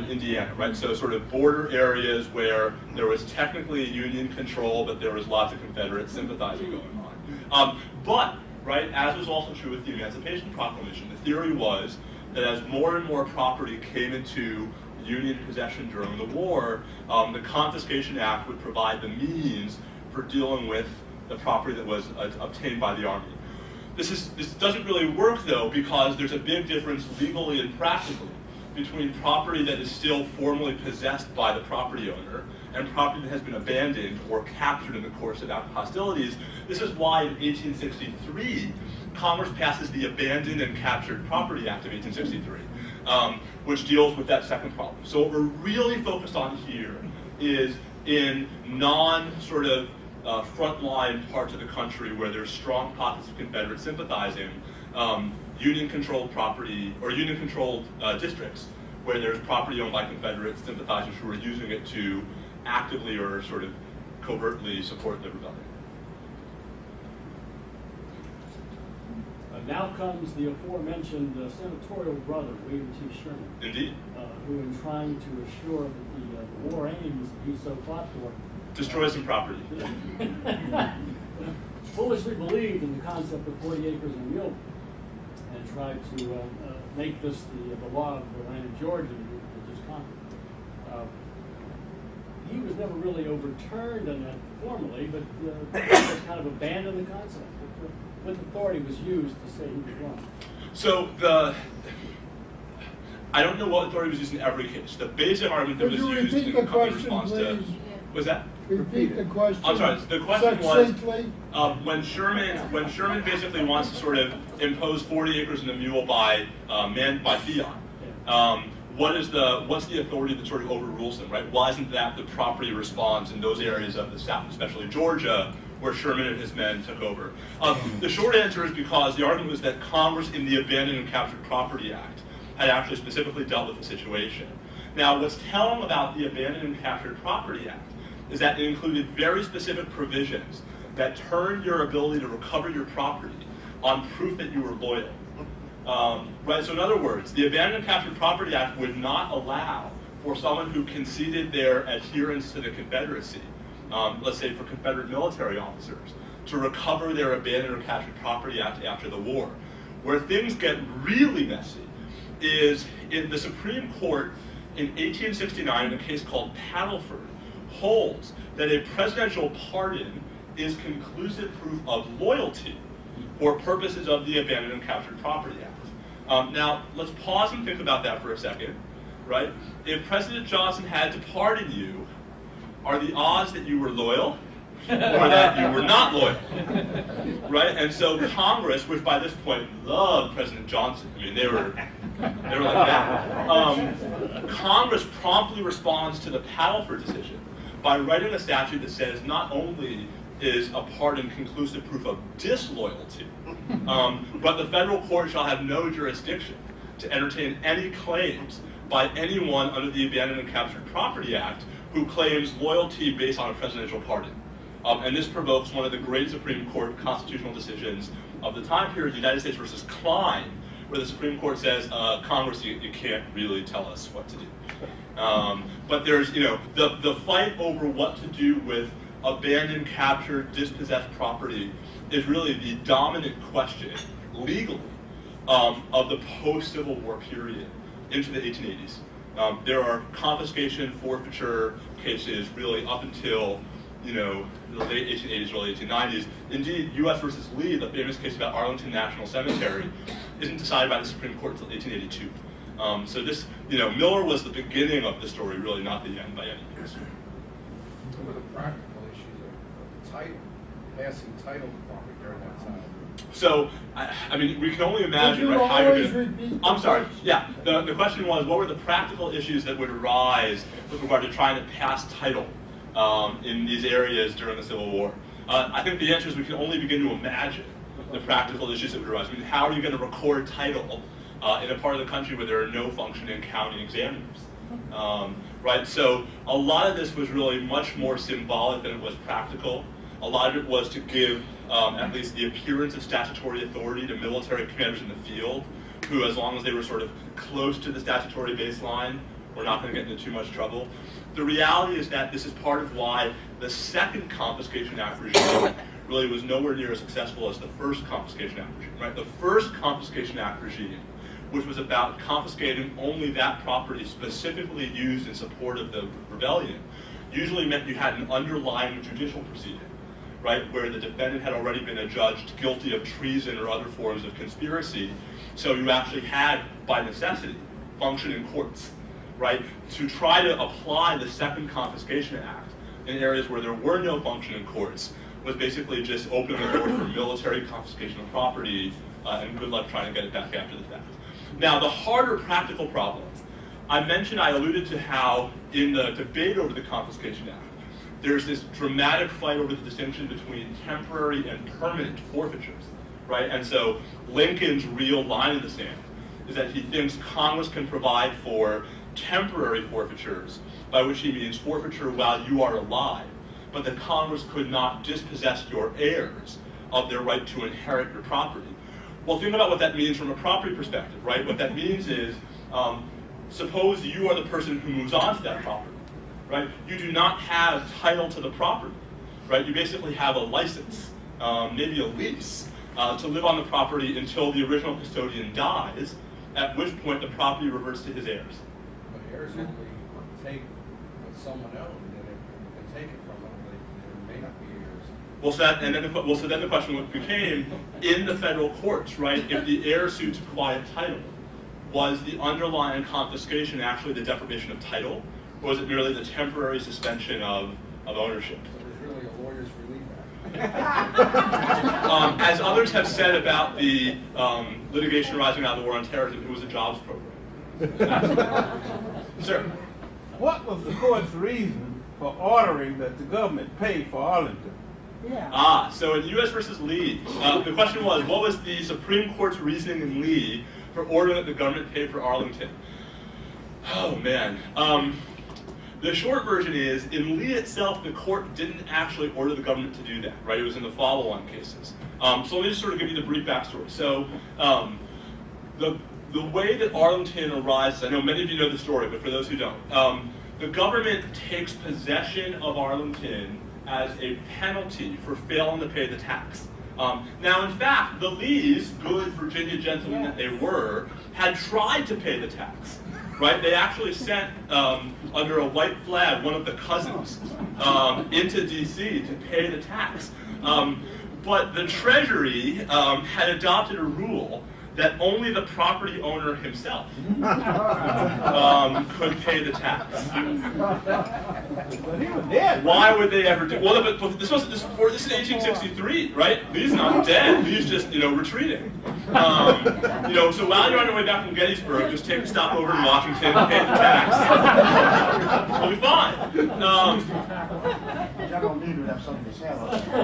Indiana, right? So sort of border areas where there was technically Union control, but there was lots of Confederate sympathizing going on. But, right, as was also true with the Emancipation Proclamation, the theory was that as more and more property came into Union possession during the war, the Confiscation Act would provide the means for dealing with the property that was obtained by the Army. This doesn't really work, though, because there's a big difference legally and practically between property that is still formally possessed by the property owner and property that has been abandoned or captured in the course of hostilities. This is why in 1863, Congress passes the Abandoned and Captured Property Act of 1863, which deals with that second problem. So what we're really focused on here is in sort of frontline parts of the country where there's strong pockets of Confederate sympathizing, Union-controlled property, or Union-controlled districts, where there's property owned by Confederate sympathizers who are using it to actively or sort of covertly support the rebellion.
Now comes the aforementioned senatorial brother, William T. Sherman.
Indeed.
Who, in trying to assure that the war aims that he so fought for,
destroys some property.
Foolishly believed in the concept of 40 acres and mule, and tried to make this the law of the land of Georgia that just conquered. He was never really overturned on that formally, but just kind of abandoned the concept. What authority was used to say he was wrong?
So I don't know what authority was used in every case. The basic argument that was used in the response to was that.
Repeat the question.
I'm sorry. The question was when Sherman basically wants to sort of impose 40 acres and a mule by fiat. What's the authority that sort of overrules them, right? Why isn't that the property response in those areas of the South, especially Georgia, where Sherman and his men took over? The short answer is because the argument was that Congress in the Abandoned and Captured Property Act had actually specifically dealt with the situation. Now, what's telling about the Abandoned and Captured Property Act is that it included very specific provisions that turned your ability to recover your property on proof that you were loyal. Right? So in other words, the Abandoned and Captured Property Act would not allow for someone who conceded their adherence to the Confederacy, let's say for Confederate military officers, to recover their abandoned or captured property after the war. Where things get really messy is in the Supreme Court in 1869 in a case called Paddleford holds that a presidential pardon is conclusive proof of loyalty for purposes of the Abandoned and Captured Property Act. Now, let's pause and think about that for a second, right? If President Johnson had to pardon you, are the odds that you were loyal or that you were not loyal, right? And so Congress, which by this point loved President Johnson, I mean, they were like that. Congress promptly responds to the Paddleford decision by writing a statute that says not only is a pardon conclusive proof of disloyalty, but the federal court shall have no jurisdiction to entertain any claims by anyone under the Abandoned and Captured Property Act who claims loyalty based on a presidential pardon. And this provokes one of the great Supreme Court constitutional decisions of the time period, United States versus Klein, where the Supreme Court says, Congress, you can't really tell us what to do. But there's, the fight over what to do with abandoned, captured, dispossessed property is really the dominant question, legally, of the post-Civil War period into the 1880s. There are confiscation, forfeiture cases really up until, the late 1880s, early 1890s. Indeed, U.S. versus Lee, the famous case about Arlington National Cemetery, isn't decided by the Supreme Court until 1882. So this, Miller was the beginning of the story, really not the end by any means.
What were the practical issues of title, passing title to property during that time?
So, I mean, we can only imagine, right, how you're going to... I'm sorry, yeah. The question was, what were the practical issues that would arise with regard to trying to pass title in these areas during the Civil War? I think the answer is we can only begin to imagine the practical issues that would arise. I mean, how are you going to record title in a part of the country where there are no functioning county examiners? Right, so a lot of this was really much more symbolic than it was practical. A lot of it was to give at least the appearance of statutory authority to military commanders in the field, who, as long as they were sort of close to the statutory baseline, were not going to get into too much trouble. The reality is that this is part of why the second Confiscation Act regime really was nowhere near as successful as the first Confiscation Act regime. Right? The first Confiscation Act regime, which was about confiscating only that property specifically used in support of the rebellion, usually meant you had an underlying judicial proceeding, right, where the defendant had already been adjudged guilty of treason or other forms of conspiracy. So you actually had, by necessity, functioning courts, right, to try to apply the second Confiscation Act in areas where there were no functioning courts was basically just opening the door for military confiscation of property, and good luck trying to get it back after the fact. Now, the harder practical problem, I alluded to how in the debate over the Confiscation Act, there's this dramatic fight over the distinction between temporary and permanent forfeitures, right? And so Lincoln's real line in the sand is that he thinks Congress can provide for temporary forfeitures, by which he means forfeiture while you are alive, but that Congress could not dispossess your heirs of their right to inherit your property. Well, think about what that means from a property perspective, right? What that means is, suppose you are the person who moves on to that property, right? You do not have title to the property, right? You basically have a license, maybe a lease, to live on the property until the original custodian dies, at which point the property reverts to his heirs.
But heirs only take what someone owned, and if they take it from them, there may not be heirs.
Well, so then the question became, in the federal courts, right, if the heir suits quiet title, was the underlying confiscation actually the deprivation of title, or was it merely the temporary suspension of ownership?
So there's really a lawyer's relief act.
As others have said about the litigation arising out of the War on Terror, it was a jobs program. Sir?
What was the court's reason for ordering that the government pay for Arlington?
Yeah. So in U.S. versus Lee, the question was, what was the Supreme Court's reasoning in Lee for ordering that the government pay for Arlington? Oh, man. The short version is, in Lee itself, the court didn't actually order the government to do that, right? It was in the follow-on cases. So let me just sort of give you the brief backstory. So the way that Arlington arises, I know many of you know the story, but for those who don't, the government takes possession of Arlington as a penalty for failing to pay the tax. Now, in fact, the Lees, good Virginia gentlemen that they were, had tried to pay the tax. Right? They actually sent, under a white flag, one of the cousins into D.C. to pay the tax. But the Treasury had adopted a rule that only the property owner himself could pay the tax.
But he was dead.
Why would they ever do? Well, but this is 1863, right? Lee's not dead. Lee's just retreating. So while you're on your way back from Gettysburg, just take a stop over in Washington and pay the tax. We'll be fine.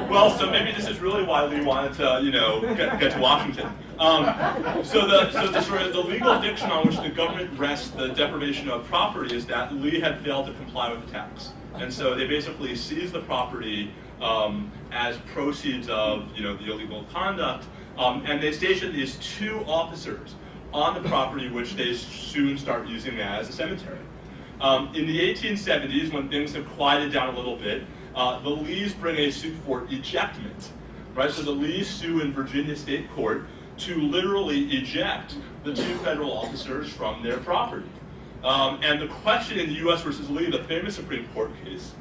Well, so maybe this is really why Lee wanted to, get to Washington. So the legal fiction on which the government rests the deprivation of property is that Lee had failed to comply with the tax, and so they basically seized the property as proceeds of the illegal conduct, and they stationed these 2 officers on the property, which they soon start using as a cemetery. In the 1870s, when things have quieted down a little bit, the Lees bring a suit for ejectment, right? So the Lees sue in Virginia State Court to literally eject the 2 federal officers from their property. And the question in the U.S. versus Lee, the famous Supreme Court case,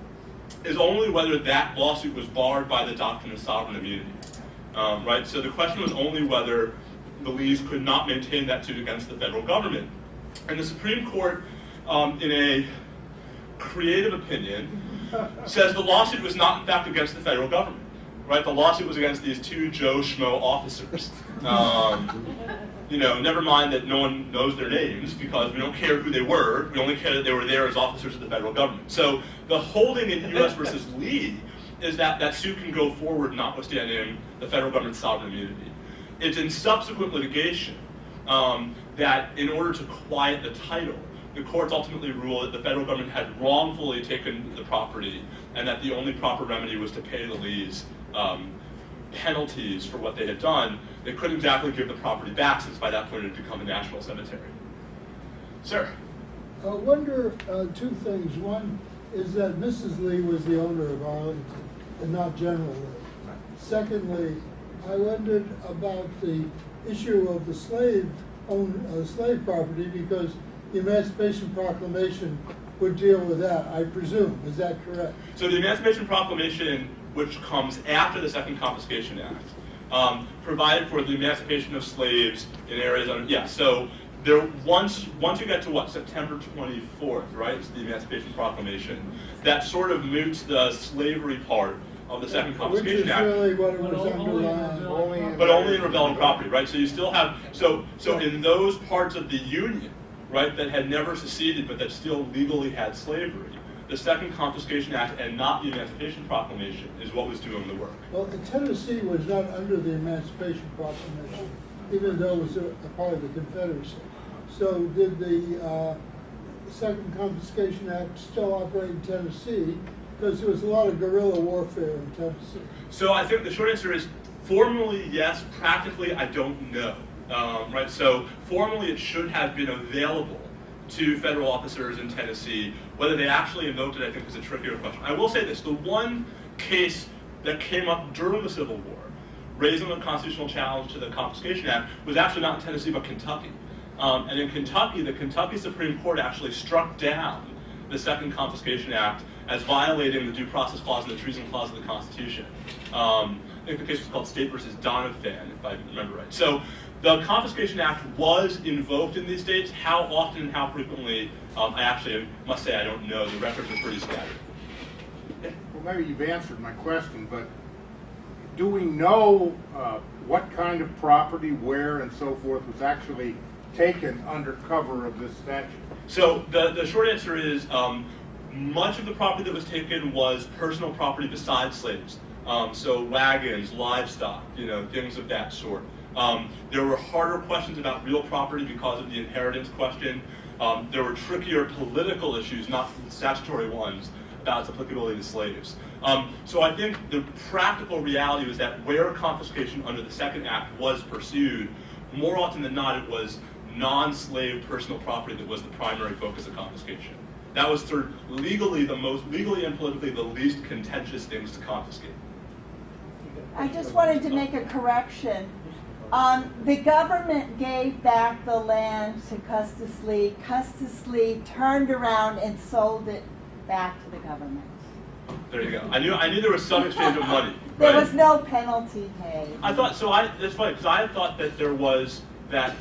is only whether that lawsuit was barred by the doctrine of sovereign immunity, right? So the question was only whether the Lees could not maintain that suit against the federal government. And the Supreme Court, in a creative opinion, says the lawsuit was not in fact against the federal government, right? The lawsuit was against these 2 Joe Schmo officers. Never mind that no one knows their names because we don't care who they were. We only care that they were there as officers of the federal government. So the holding in U.S. versus Lee is that that suit can go forward notwithstanding the federal government's sovereign immunity. It's in subsequent litigation that in order to quiet the title, the courts ultimately ruled that the federal government had wrongfully taken the property and that the only proper remedy was to pay the Lees penalties for what they had done. They couldn't exactly give the property back since by that point it had become a national cemetery. Sir?
I wonder 2 things. One is that Mrs. Lee was the owner of Arlington and not General Lee. Secondly, I wondered about the issue of the slave property because the Emancipation Proclamation would deal with that, I presume. Is that correct?
So the Emancipation Proclamation, which comes after the Second Confiscation Act, provided for the emancipation of slaves in areas under, so there, once you get to what, September 24th, right, it's the Emancipation Proclamation, that sort of moots the slavery part of the Second Confiscation Act.
Which is really what it was underlying.
But only in rebelling property, right? So you still have, so in those parts of the Union, right, that had never seceded but that still legally had slavery, the Second Confiscation Act and not the Emancipation Proclamation is what was doing the work.
Well, Tennessee was not under the Emancipation Proclamation, even though it was a part of the Confederacy. So did the Second Confiscation Act still operate in Tennessee? Because there was a lot of guerrilla warfare in Tennessee.
So I think the short answer is formally yes, practically I don't know. Right, so formally it should have been available to federal officers in Tennessee. Whether they actually invoked it, I think, is a trickier question. I will say this, the one case that came up during the Civil War, raising a constitutional challenge to the Confiscation Act, was actually not in Tennessee, but Kentucky. And in Kentucky, the Kentucky Supreme Court actually struck down the Second Confiscation Act as violating the Due Process Clause and the Treason Clause of the Constitution. I think the case was called State versus Donovan, if I remember right. So the Confiscation Act was invoked in these states. How often and how frequently, I actually must say I don't know. The records are pretty scattered.
Well, maybe you've answered my question, but do we know what kind of property, where, and so forth was actually taken under cover of this statute?
So the short answer is much of the property that was taken was personal property besides slaves. So wagons, livestock, things of that sort. There were harder questions about real property because of the inheritance question. There were trickier political issues, not statutory ones, about its applicability to slaves. So I think the practical reality was that where confiscation under the Second Act was pursued, more often than not it was non-slave personal property that was the primary focus of confiscation. That was sort of legally and politically the least contentious things to confiscate.
I just wanted to make a correction. The government gave back the land to Custis Lee. Custis Lee turned around and sold it back to the government.
There you go. I knew there was some exchange of money.
There
right?
was no penalty paid.
I thought so. That's funny because I thought that there was that.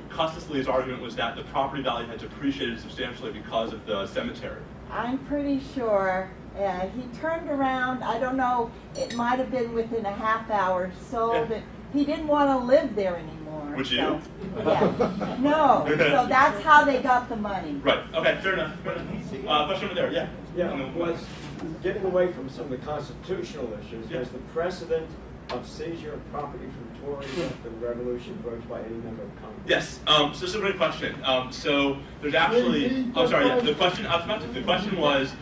Custis Lee's argument was that the property value had depreciated substantially because of the cemetery.
I'm pretty sure he turned around. I don't know. It might have been within a half hour. Sold it. He didn't want to live there anymore.
Would you?
So, yeah. No. So that's how they got the money.
Right. Okay. Fair enough. Question over there. Yeah.
Yeah. Was getting away from some of the constitutional issues.
Yeah.
Was the precedent of seizure of property from Tories after the Revolution broached by any member of Congress?
Yes. So this is a great question. So there's actually. I'm sorry. Yeah. The question. The question was,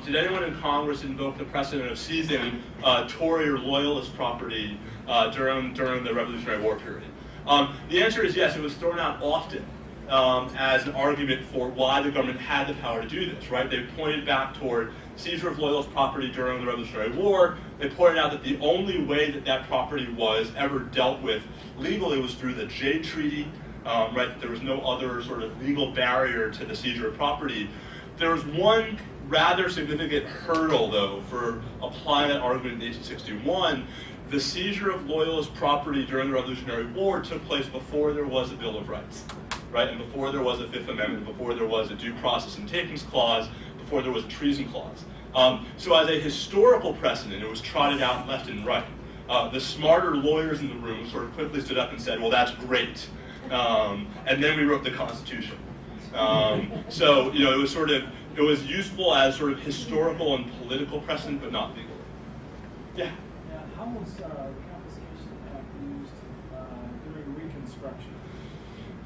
did anyone in Congress invoke the precedent of seizing Tory or Loyalist property during the Revolutionary War period? The answer is yes. It was thrown out often as an argument for why the government had the power to do this. Right? They pointed back toward seizure of Loyalist property during the Revolutionary War. They pointed out that the only way that that property was ever dealt with legally was through the Jay Treaty, right? That there was no other sort of legal barrier to the seizure of property. There was one rather significant hurdle, though, for applying that argument in 1861. The seizure of Loyalist property during the Revolutionary War took place before there was a Bill of Rights, right? And before there was a Fifth Amendment, before there was a Due Process and Takings Clause, before there was a Treason Clause. So as a historical precedent, it was trotted out left and right. The smarter lawyers in the room sort of quickly stood up and said, well, that's great. And then we wrote the Constitution. So, you know, it was useful as sort of historical and political precedent, but not legal. Yeah?
Yeah, how was the Confiscation Act used during Reconstruction?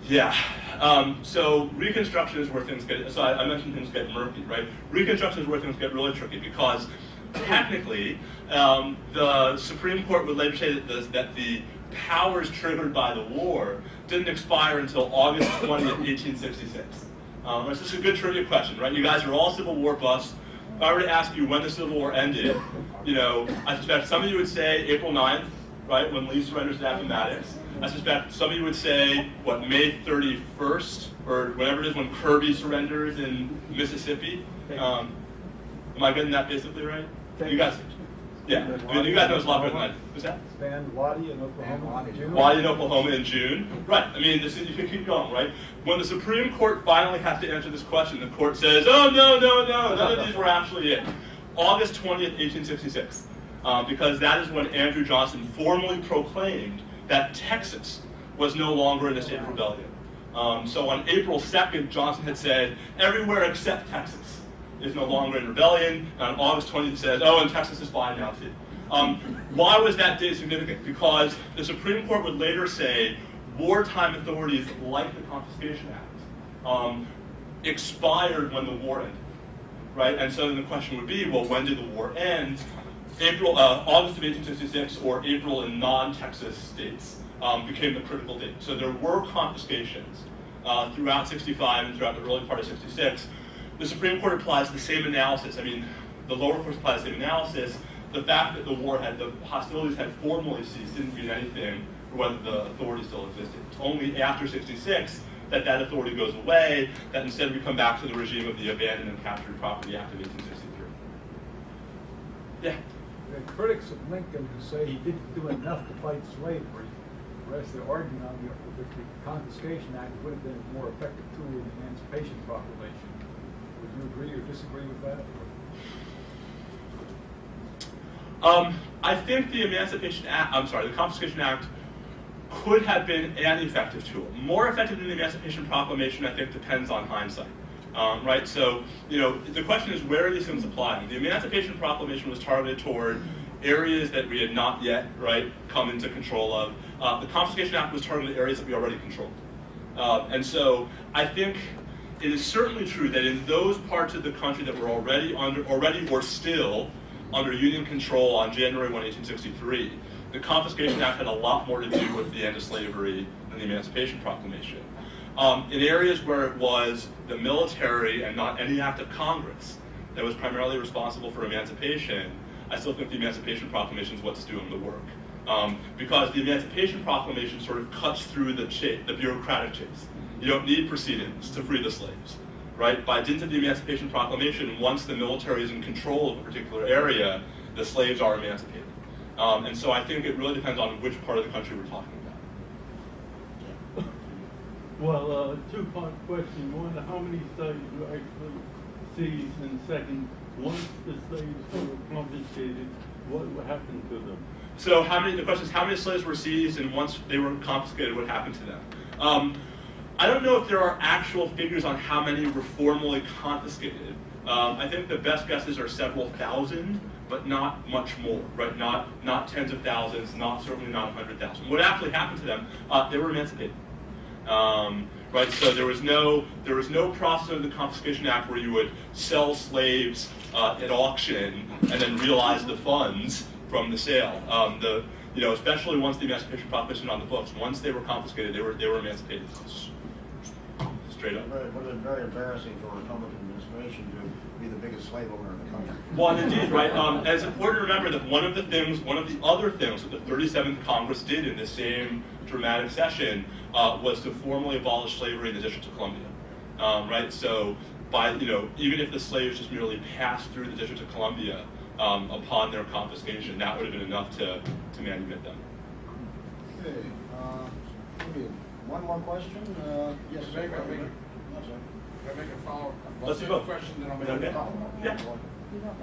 Yeah. So Reconstruction is where things get, so I mentioned things get murky, right? Reconstruction is where things get really tricky because technically the Supreme Court would later say that the powers triggered by the war didn't expire until August 20th, 1866. This is a good trivia question, right? You guys are all Civil War buffs. If I were to ask you when the Civil War ended, you know, I suspect some of you would say April 9th, right, when Lee surrenders to Appomattox. I suspect some of you would say, what, May 31st, or whatever it is when Kirby surrenders in Mississippi. Am I getting that basically right? You guys, yeah. I mean, you guys know it's a lot better than I do. What's that?
Wadi in Oklahoma in June.
Wadi in Oklahoma in June. Right. I mean, you can keep going, right? When the Supreme Court finally has to answer this question, the court says, oh, no, none of these were actually it. August 20th, 1866. Because that is when Andrew Johnson formally proclaimed that Texas was no longer in a state of rebellion. So on April 2nd, Johnson had said, everywhere except Texas is no longer in rebellion. And on August 20th, he says, oh, and Texas is fine now, too. Why was that date significant? Because the Supreme Court would later say wartime authorities like the Confiscation Act expired when the war ended, right? And so then the question would be, well, when did the war end? August of 1866 or April in non-Texas states became the critical date. So there were confiscations throughout 65 and throughout the early part of 66. The Supreme Court applies the same analysis. I mean, the lower courts apply the same analysis. The fact that the hostilities had formally ceased didn't mean anything for whether the authority still existed. It's only after 66 that authority goes away, that instead we come back to the regime of the Abandoned and Captured Property Act of 1863. Yeah?
The critics of Lincoln who say he didn't do enough to fight slavery, whereas they're arguing on the Confiscation Act would have been a more effective tool in the Emancipation Proclamation. Would you agree or disagree with that?
I think the Confiscation Act could have been an effective tool. More effective than the Emancipation Proclamation, I think, depends on hindsight. Right? So, you know, the question is, where are these things applying? The Emancipation Proclamation was targeted toward areas that we had not yet, right, come into control of. The Confiscation Act was targeted at areas that we already controlled. And so, I think it is certainly true that in those parts of the country that were already or still under Union control on January 1, 1863, the Confiscation Act had a lot more to do with the end of slavery than the Emancipation Proclamation. In areas where it was the military and not any act of Congress that was primarily responsible for emancipation, I still think the Emancipation Proclamation is what's doing the work. Because the Emancipation Proclamation sort of cuts through the bureaucratic chase. You don't need proceedings to free the slaves, right? By dint of the Emancipation Proclamation, once the military is in control of a particular area, the slaves are emancipated. And so I think it really depends on which part of the country we're talking about.
Well, two-part question. One, how many slaves were actually seized? And second, once the slaves were confiscated, what happened to them?
So the question is how many slaves were seized, and once they were confiscated, what happened to them? I don't know if there are actual figures on how many were formally confiscated. I think the best guesses are several thousand, but not much more, right? Not tens of thousands, certainly not 100,000. What actually happened to them? They were emancipated. Right, so there was no process of the Confiscation Act where you would sell slaves at auction and then realize the funds from the sale. Especially once the Emancipation Proclamation was on the books, once they were confiscated, they were emancipated. Straight up.
But it's very embarrassing for a Republican administration to be the biggest slave owner in the country.
Well, indeed, right. And it's important to remember that one of the other things that the 37th Congress did in the same dramatic session was to formally abolish slavery in the District of Columbia. Right. So, even if the slaves just merely passed through the District of Columbia upon their confiscation, that would have been enough to manumit them.
Okay. One more question. Yes.
Can I make a follow-up?
Let's do both.
Question, then I'll make a follow-up.
Yeah.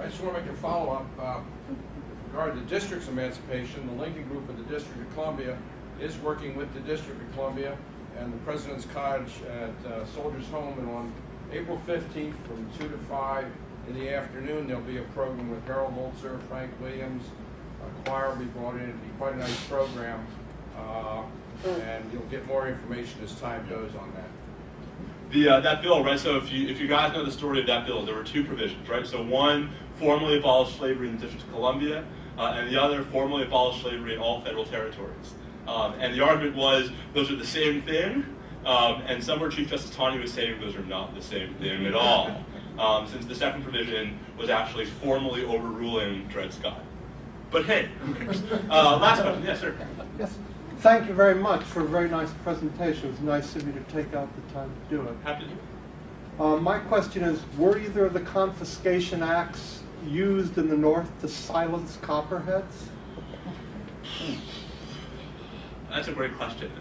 I just want to make a follow-up. With regard to district's emancipation, the Lincoln Group of the District of Columbia is working with the District of Columbia and the President's Cottage at Soldiers Home, and on April 15th from 2 to 5 in the afternoon, there'll be a program with Harold Holzer, Frank Williams, a choir will be brought in. It'll be quite a nice program. And you'll get more information as time goes on that.
That bill, right? So if you guys know the story of that bill, there were two provisions, right? So one formally abolished slavery in the District of Columbia, and the other formally abolished slavery in all federal territories. And the argument was those are the same thing, and somewhere Chief Justice Taney was saying those are not the same thing at all, since the second provision was actually formally overruling Dred Scott. But hey, last question, yes, sir.
Yes. Thank you very much for a very nice presentation. It was nice of you to take out the time to do it.
Happy to do it.
My question is, were either of the confiscation acts used in the North to silence copperheads?
That's a great question.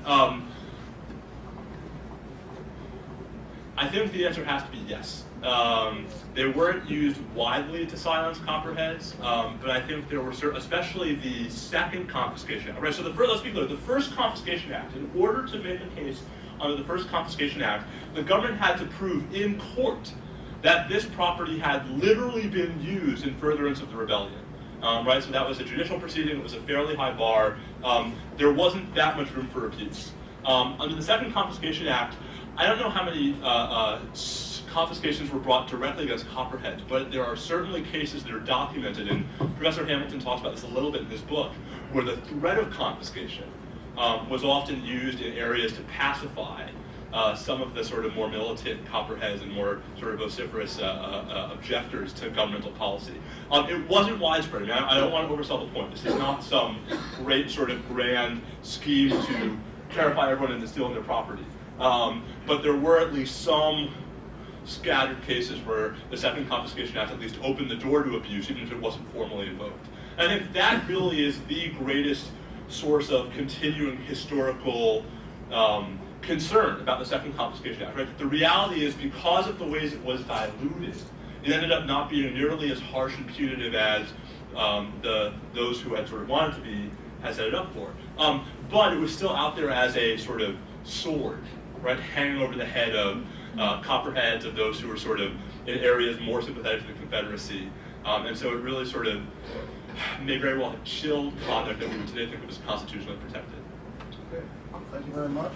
I think the answer has to be yes. They weren't used widely to silence copperheads, but I think there were especially the second confiscation act. Right. So let's be clear. The first confiscation act, in order to make a case under the first confiscation act, the government had to prove in court that this property had literally been used in furtherance of the rebellion. Right. So that was a judicial proceeding. It was a fairly high bar. There wasn't that much room for abuse. Under the second confiscation act, I don't know how many confiscations were brought directly against copperheads, but there are certainly cases that are documented, and Professor Hamilton talks about this a little bit in his book, where the threat of confiscation was often used in areas to pacify some of the sort of more militant copperheads and more sort of vociferous objectors to governmental policy. It wasn't widespread. I mean, I don't want to oversell the point. This is not some great sort of grand scheme to terrify everyone into stealing their property. But there were at least some scattered cases where the Second Confiscation Act at least opened the door to abuse, even if it wasn't formally invoked. And I think that really is the greatest source of continuing historical concern about the Second Confiscation Act. Right? The reality is, because of the ways it was diluted, it ended up not being nearly as harsh and punitive as those who had sort of wanted to be had set it up for. But it was still out there as a sort of sword, right, hanging over the head of copperheads, of those who were sort of in areas more sympathetic to the Confederacy. And so it really sort of may very well have chilled conduct that we would today think of as constitutionally protected.
Okay. Thank you very much.